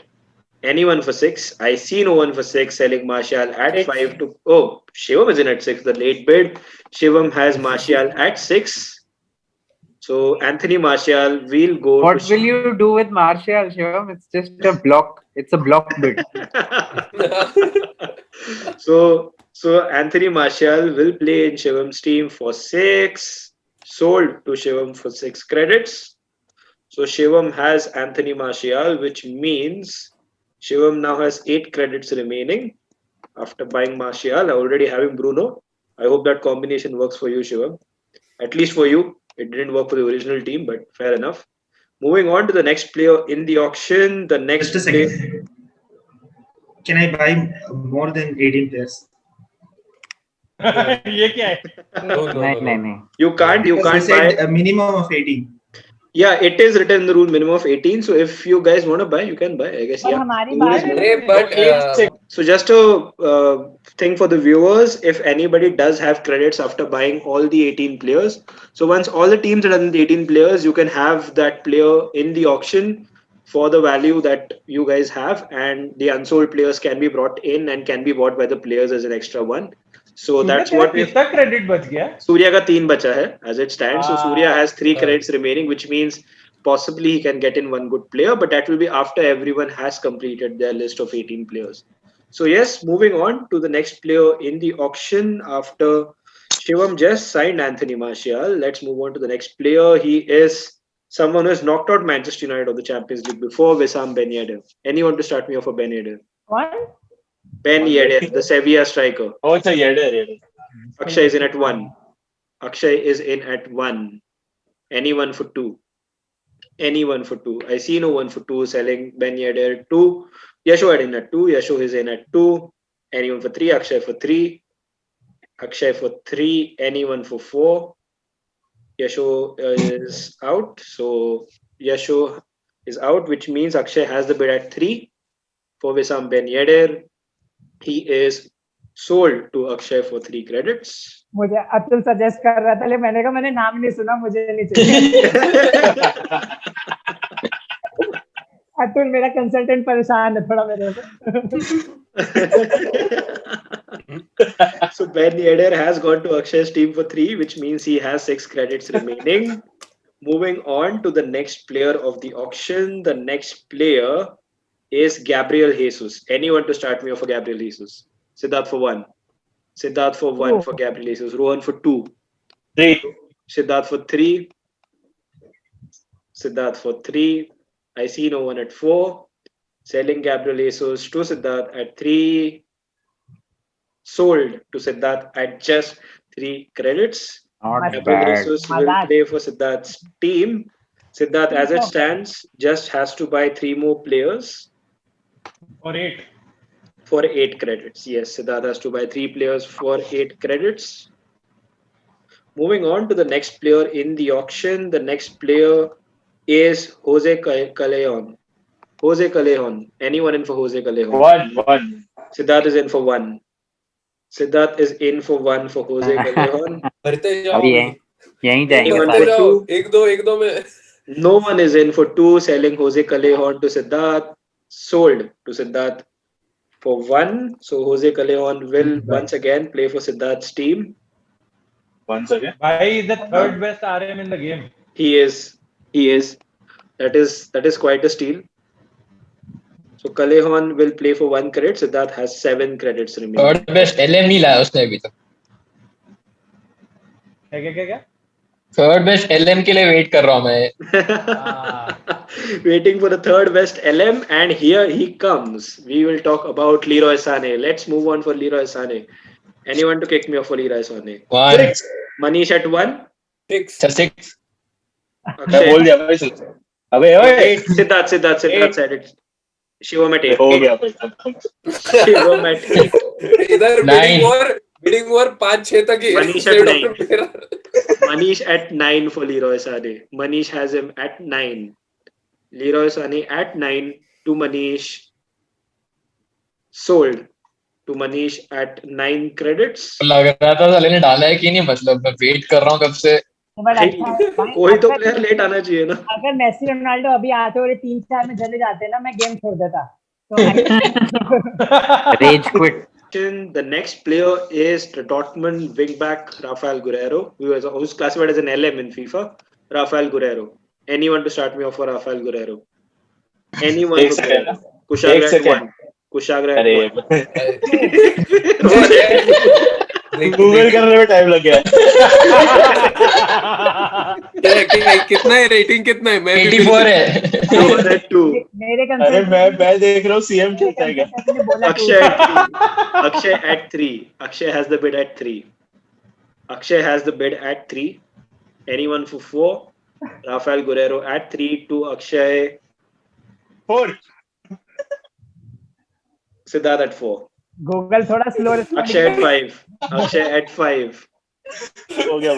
Anyone for 6? I see no one for 6. Selling Martial at 5 to. Oh, Shivam is in at 6. The late bid. Shivam has Martial at 6. So Anthony Martial will go. What will you do with Martial, Shivam? It's just a block. It's a block bid. So Anthony Martial will play in Shivam's team for 6. Sold to Shivam for 6 credits. So Shivam has Anthony Martial, which means Shivam now has 8 credits remaining after buying Martial, already having Bruno. I hope that combination works for you, Shivam. At least for you. It didn't work for the original team, but fair enough. Moving on to the next player in the auction. The next Just a second. Can I buy more than 18 players? ये क्या है? नहीं. You can't buy a minimum of 18. Yeah, it is written in the rule minimum of 18. So if you guys want to buy, you can buy. I guess. Yeah. So just a thing for the viewers: if anybody does have credits after buying all the 18 players, so once all the teams are done with 18 players, you can have that player in the auction for the value that you guys have, and the unsold players can be brought in and can be bought by the players as an extra one. So that's what we. कितना credit बच गया? Surya का 3 बचा है as it stands. So Surya has 3 credits remaining, which means possibly he can get in one good player, but that will be after everyone has completed their list of 18 players. So yes, moving on to the next player in the auction after Shivam just signed Anthony Martial. Let's move on to the next player. He is someone who has knocked out Manchester United of the Champions League before, Wissam Ben Yedder. Anyone to start me off for Ben Yedder? What? Ben Yedder, the Sevilla striker. Oh, it's a Yedder. Akshay is in at 1. Akshay is in at 1. Anyone for 2? Anyone for 2? I see no one for 2. Selling Ben Yedder 2. Yasho in at 2. Yasho is in at 2. Anyone for 3? Akshay for 3. Akshay for 3. Anyone for 4? Yasho is out. So Yasho is out, which means Akshay has the bid at 3 for Wissam Ben Yedder. He is sold to Akshay for 3 credits. मुझे Atul suggest कर रहा था, लेकिन मैंने कहा मैंने नाम नहीं सुना, मुझे नहीं चाहिए. अतुल मेरा कंसल्टेंट परेशान है थोड़ा मेरे से. So Ben Yedder has gone to Akshay's team for 3, which means he has 6 credits remaining. Moving on to the next player of the auction. The next player is Gabriel Jesus. Anyone to start me off for Gabriel Jesus? Siddharth for 1. Siddharth for 1 for Gabriel Jesus. Rohan for 2. 3. Siddharth for 3. Siddharth for 3. I see no one at 4. Selling Gabriel Jesus to Siddharth at 3. Sold to Siddharth at just 3 credits. Not Apple bad. Jesus will play for Siddharth's team. Siddharth, as it stands, just has to buy 3 more players. For 8. For 8 credits. Yes, Siddharth has to buy 3 players for 8 credits. Moving on to the next player in the auction. The next player is Jose Callejon. Jose Callejon. Anyone in for Jose Callejon? One. Siddharth is in for 1. Siddharth is in for 1 for Jose Callejon. भरते जाओ अभी अभी। यहीं जाएंगे Anyone भरते for जाओ 2? एक दो में No one is in for 2, selling Jose Callejon to Siddharth. Sold to Siddharth for 1. So Jose Callejon will once again play for Siddharth's team. Once again. Bhai is the third best RM in the game. He is. That is quite a steal. So Callejon will play for 1 credit. Siddharth has 7 credits remaining. Third best LM नहीं लाया उसने अभी तक. क्या? Third best LM के लिए wait कर रहा हूँ मैं. Waiting for the third best LM, and here he comes. We will talk about Leroy Sané. Let's move on for Leroy Sané. Anyone to kick me off for Leroy Sané? 1. Manish at 1. 6. मैं बोल दिया भाई. अबे ओए. 8. Siddharth said it. Shivam at 8. हो गया. Shivam at 8. इधर bidding war 5-6 तक ही. Manish at 9. Manish at 9 for Leroy Sané. Manish has him at 9. Leroy Sané at 9 to Manish. Sold to Manish at 9 credits. लग रहा था साले ने डाला है कि नहीं, मतलब मैं वेट कर रहा हूँ कब से. कोई तो प्लेयर लेट आना चाहिए ना. अगर मेसी रोनाल्डो अभी आते और 3-4 में चले जाते ना, मैं गेम छोड़ देता. Rage quit. The next player is the Dortmund wingback Rafael Guerreiro, who's classified as an LM in FIFA. Rafael Guerreiro. Anyone to start me off for Rafael Guerreiro? Anyone? Kushagra at 1. Kushagra at 1. Google करने में time लग गया. कितना है rating? कितना है? मैं 84 है. 2. अरे मैं देख रहा हूँ CM खेलता है क्या. Akshay at 3. Akshay has the bid at 3. Akshay has the bid at 3. Anyone for 4? Rafael Guerreiro at 3 to Akshay. 4. Siddharth at 4. Google थोड़ा slow. Akshay at 5. Akshay at 5. हो गया.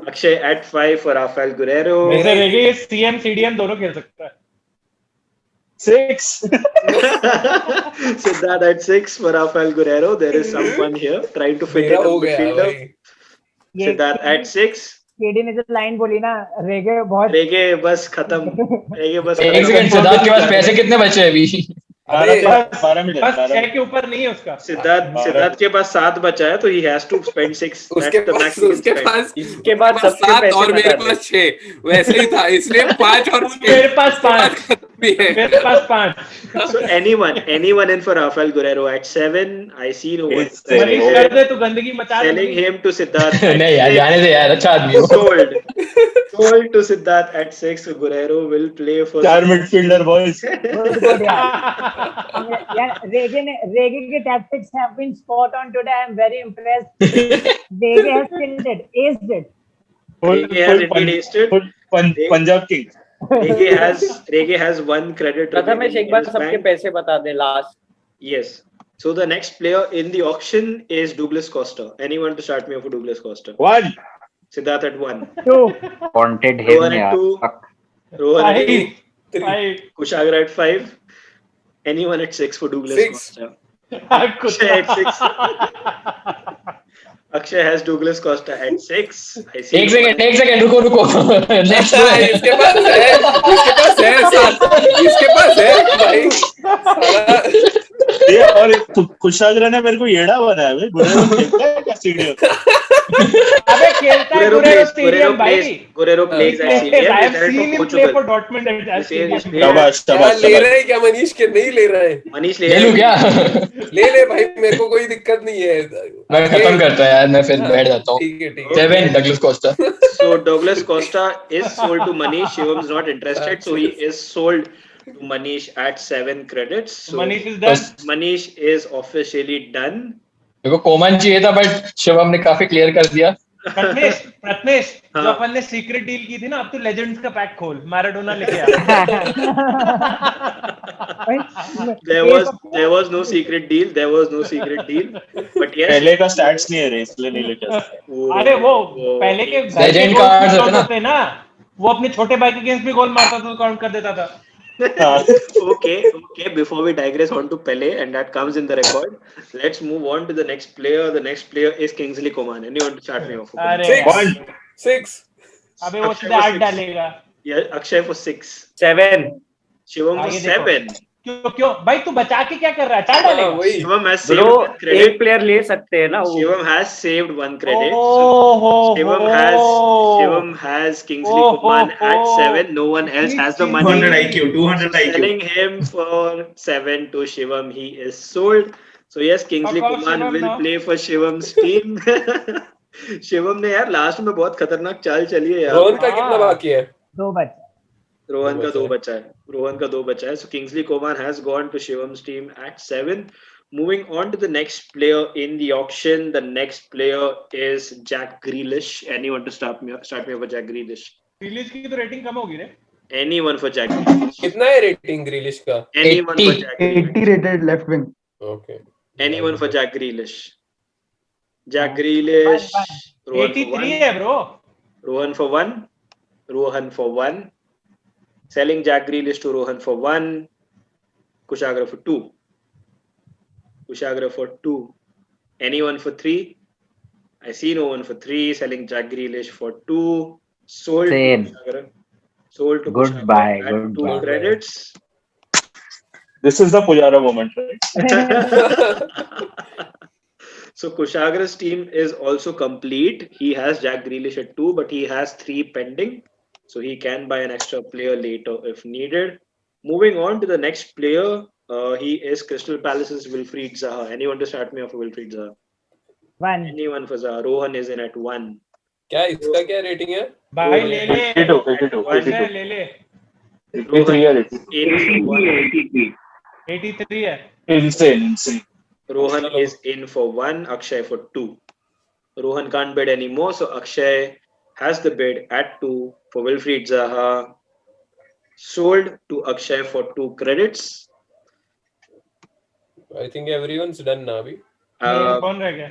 Akshay at 5 for Rafael Guerreiro. वैसे रेगे CM CDM दोनों खेल सकता है. 6. Siddharth at 6 for Rafael Guerreiro. There is someone here trying to fit in a midfielder. Siddharth at 6. KD ने जो लाइन बोली ना, रेगे बस खत्म. एक सेकंड, सिद्धार्थ के पास पैसे कितने बचे हैं अभी? 12 मिनट. बस 6 के ऊपर नहीं है उसका. सिद्धार्थ के पास 7 बचा है, तो he has to spend 6. उसके पास इसके बाद सबके 7 पैसे और मेरे पास 6 वैसे ही था, इसलिए 5 और मेरे पास 5 भी है. मेरे पास 5. So anyone in for Rafael Guerreiro at 7? I see no one. Manish कर दे, तू गंदगी मचा. Selling him to Siddharth. नहीं यार, जाने दे यार, अच्छा आदमी हो. Sold to Siddharth at 6. Guerreiro will play for 4 midfielder boys. रेगे के tactics have been spot on today. I am very impressed. Rege has killed it, aced it. Rege has indeed aced it. Punjab Kings. Rege has 1 credit. Prathamesh एक बार सबके पैसे बता दे last. Yes. So the next player in the auction is Douglas Costa. Anyone to start me off for Douglas Costa? 1. Siddharth at 1. 2. Wanted him. Rohan at 2. Rohan at 2. 5. Kushagra at 5. Anyone at 6 for Douglas 6. Costa? Akshay at 6. Akshay has Douglas Costa at 6. एक second रुको. Next है. इसके पास है भाई. ये और कुशाग्र ने मेरे को येड़ा बनाया है. गुरेरो खेलता है क्या सीढ़ियों? अबे खेलता है गुरेरो स्टेडियम भाई. Guerreiro plays at CDM. I have seen him play for Dortmund at stadium. शाबाश. ले रहे हैं क्या मनीष के? नहीं ले रहे हैं. मनीष ले लूं क्या? ले भाई, मेरे को कोई दिक्कत नहीं है. मैं खत्म करता है यार, मैं फिर बैठ जाता हूँ. ठीक है. 7 Douglas Costa. So Douglas Costa is sold to Manish. Shivam is not interested, so he is sold to Manish at 7 credits. So Manish is done. Manish is officially done. देखो कोमन चाहिए था बट शिवम ने काफी clear कर दिया। प्रथमेश हाँ। जो अपन ने सीक्रेट डील की थी ना, अब तू लेजेंड्स का पैक खोल, मैराडोना लेके आ। There was no secret deal. There was no secret deal. But yes. पहले का स्टैट्स नहीं है रे, इसलिए नहीं लेके आ सकते। अरे वो पहले के घर के Legend गोल cards काउंट होते ना। होते ना, वो अपने छोटे भाई के अगेंस्ट भी गोल मारता था तो काउंट कर देता था। Okay. Before we digress on to Pele, and that comes in the record, let's move on to the next player. The next player is Kingsley Coman. Anyone to start me off? अरे Six. अबे वो सीधा 8 डालेगा। Yeah, Akshay for 6. 7. Shivam for 7. क्यों भाई तू बचा के क्या कर रहा है? 4 डालेगा। Shivam has bro saved one credit. एक प्लेयर ले सकते हैं ना वो। Shivam has saved one credit. Oh, Shivam has Kingsley Coman at 7. No one else has the money. 200 IQ, 200 IQ. Selling him for 7 to Shivam. He is sold. So yes, Kingsley Fuck off, Coman Shivam will now. play for Shivan's team. Shivam ने यार last में बहुत खतरनाक चाल चली है यार। रोहन का कितना बाकी है? 2 बचे। रोहन का 2 बचा है। So Kingsley Coman has gone to Shivam's team at 7. Moving on to the next player in the auction. The next player is Jack Grealish. Anyone to start me off for Jack Grealish? Grealish की तो rating कम होगी रे। Anyone for Jack Grealish? कितना है rating Grealish का? Anyone for Jack Grealish? 80 rated left wing. Okay. Anyone for Jack Grealish? Jack Grealish. 83 है bro. Rohan for 1. Rohan for 1. Selling Jack Grealish to Rohan for 1. Kushagra for 2. Kushagra for 2. Anyone for 3? I see no one for 3. Selling Jack Grealish for 2. Sold Same. to Kushagra. Sold to Goodbye, Kushagra at 2 credits. This is the Pujara moment, right? So Kushagra's team is also complete. He has Jack Grealish at 2, but he has 3 pending. So he can buy an extra player later if needed. Moving on to the next player, he is Crystal Palace's Wilfried Zaha. Anyone to start me off for Wilfried Zaha? 1. Anyone for Zaha? Rohan is in at 1. क्या इसका क्या rating है? भाई ले ले। 82. ले ले। 83 है rating. 83 है। Insane. Rohan is in for 1. Akshay for 2. Rohan can't bid anymore, so Akshay has the bid at 2 for Wilfried Zaha. Sold to Akshay for 2 credits. I think everyone's done now अभी। कौन रह गया?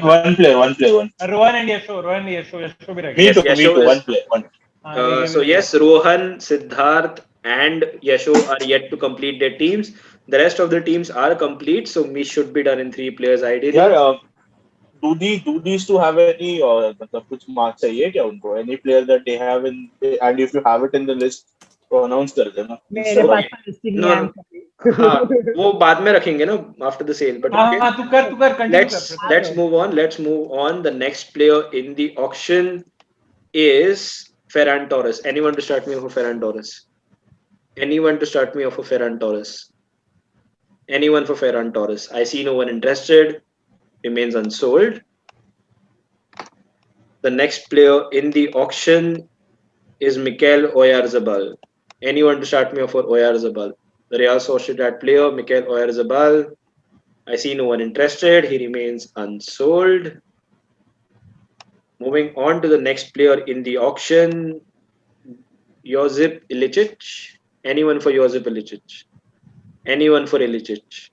One player. Rohan and यशो भी रह Me गया। too. One player. So yes, Rohan, Siddharth and Yasho are yet to complete their teams. The rest of the teams are complete, so we should be done in 3 players ideally. यार do these two have any मतलब कुछ marks चाहिए क्या उनको? Any player that they have in, and if you have it in the list तो announce कर देना। मेरे पास तो लिस्टिंग नहीं है। हाँ, वो बाद में रखेंगे ना after the sale. But okay. हाँ तू कर continue कर। Let's move on. The next player in the auction is Ferran Torres. Anyone to start me off for Ferran Torres? Anyone to start me off for Ferran Torres? Anyone for Ferran Torres? I see no one interested. Remains unsold. The next player in the auction is Mikel Oyarzabal. Anyone to start me off for Oyarzabal? The Real Sociedad player, Mikel Oyarzabal. I see no one interested. He remains unsold. Moving on to the next player in the auction, Josip Ilicic. Anyone for Josip Ilicic? Anyone for Ilicic?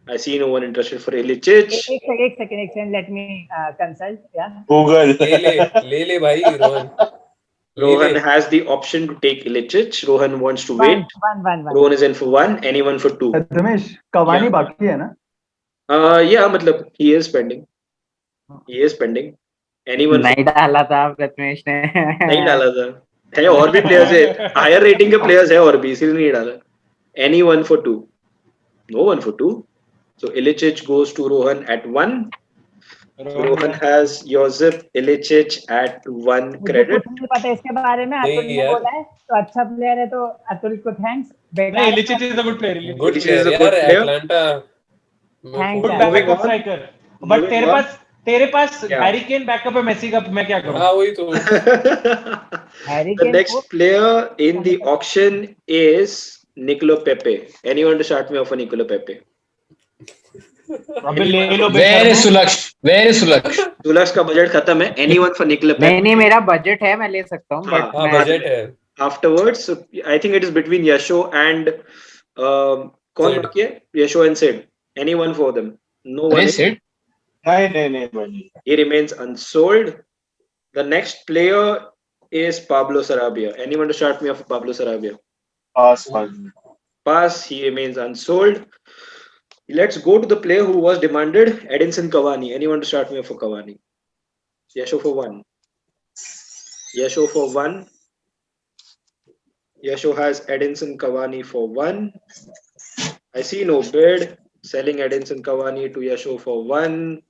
I see no one interested for Ilicic. एक second. Let me consult. Yeah. Google. ले ले भाई Rohan. Rohan has the option to take Ilicic. Rohan wants to wait. 1. Rohan is in for 1. Anyone for 2? Prathamesh, Cavani बाकी है ना? Yeah, मतलब he is pending. Anyone? नहीं डाला था प्रथमेश ने। नहीं डाला था। है और भी players है, higher rating के players है और भी, इसीलिए नहीं डाला। Anyone for 2? No one for 2. So Ilicic goes to Rohan at 1. Rohan has Josip Ilicic at 1 credit. कुछ नहीं पता इसके बारे में। अतुल ने बोला है तो अच्छा प्लेयर है, तो अतुल को थैंक्स। नहीं, Ilicic is a good player. Good player यार, Atlanta। Good backup striker. But तेरे पास हैरी केन बैकअप है मेसी का, मैं क्या करूं? हाँ वही तो। The next player in the auction is Nicolo Pepe. Anyone to start me off for Nicolo Pepe? अबे ले लो Where is Sulaksh? Where is Sulaksh? सुलक्ष का बजट खत्म है. Anyone for Nicola नहीं नहीं, Pep? मेरा बजट है, मैं ले सकता हूँ, बट हाँ मैं बजट है. Afterwards, so I think it is between Yasho and कौन Sid. बाकी है? Yasho and Sid. Anyone for them? No one अरे is. Sid, नहीं. He remains unsold. The next player is Pablo Sarabia. Anyone to start me off with Pablo Sarabia? Pass. Pass. He remains unsold. Let's go to the player who was demanded, Edinson Cavani. Anyone to start me off for Cavani? Yasho for one. Yasho for one. Yasho has Edinson Cavani for one. I see no bid. Selling Edinson Cavani to Yasho for one.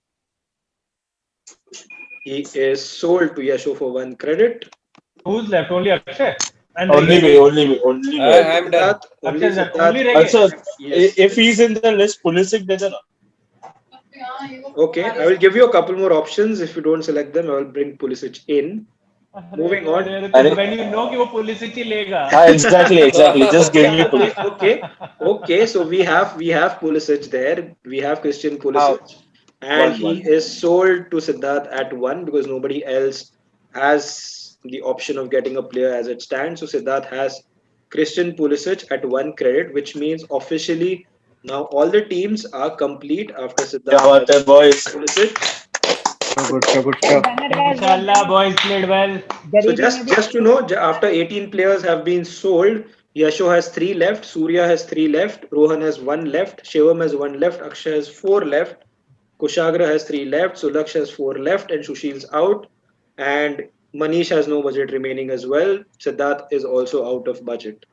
He is sold to Yasho for one credit. Who's left? Only Akshay. And Only Rege. me. I'm done. Only Akshay is done. Siddharth. Only Rege. Also, Yes. if he's in the list, Pulisic दे देना. Okay, I will give you a couple more options. If you don't select them, I will bring Pulisic in. Moving on. When you know कि वो Pulisic ही लेगा. Exactly. Just give me Pulisic. Okay. So we have Pulisic there. We have Christian Pulisic, and he is sold to Siddharth at one because nobody else has the option of getting a player as it stands. So Siddharth has Christian Pulisic at one credit, which means officially now all the teams are complete after Siddharth. क्या बात है, boys? Pulisic. good stuff. Inshallah, boys played well. So just to know, after 18 players have been sold, Yasho has 3 left, Surya has 3 left, Rohan has 1 left, Shivam has 1 left, Akshay has 4 left, Kushagra has 3 left, Sulaksh has 4 left, and Sushil's out. And Manish has no budget remaining as well. Siddharth is also out of budget.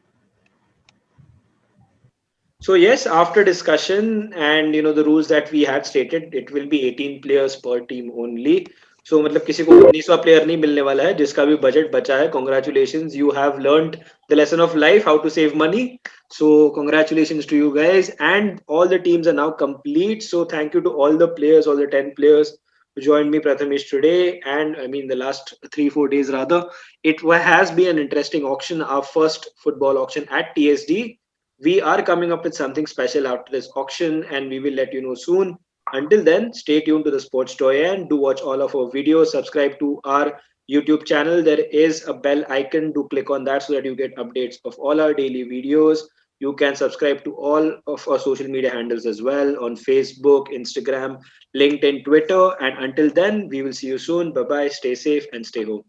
So yes, after discussion and the rules that we had stated, it will be 18 players per team only. So मतलब किसी को 19वां player नहीं मिलने वाला है जिसका भी budget बचा है. Congratulations, you have learned the lesson of life, how to save money. So congratulations to you guys, and all the teams are now complete. So thank you to all the players, all the 10 players who joined me, Prathamesh, today, and I mean the last 3-4 days rather. It has been an interesting auction, our first football auction at TSD. We are coming up with something special after this auction, and we will let you know soon. Until then, stay tuned to the Sports Doyen. Do watch all of our videos. Subscribe to our YouTube channel. There is a bell icon. Do click on that so that you get updates of all our daily videos. You can subscribe to all of our social media handles as well on Facebook, Instagram, LinkedIn, Twitter. And until then, we will see you soon. Bye-bye. Stay safe and stay home.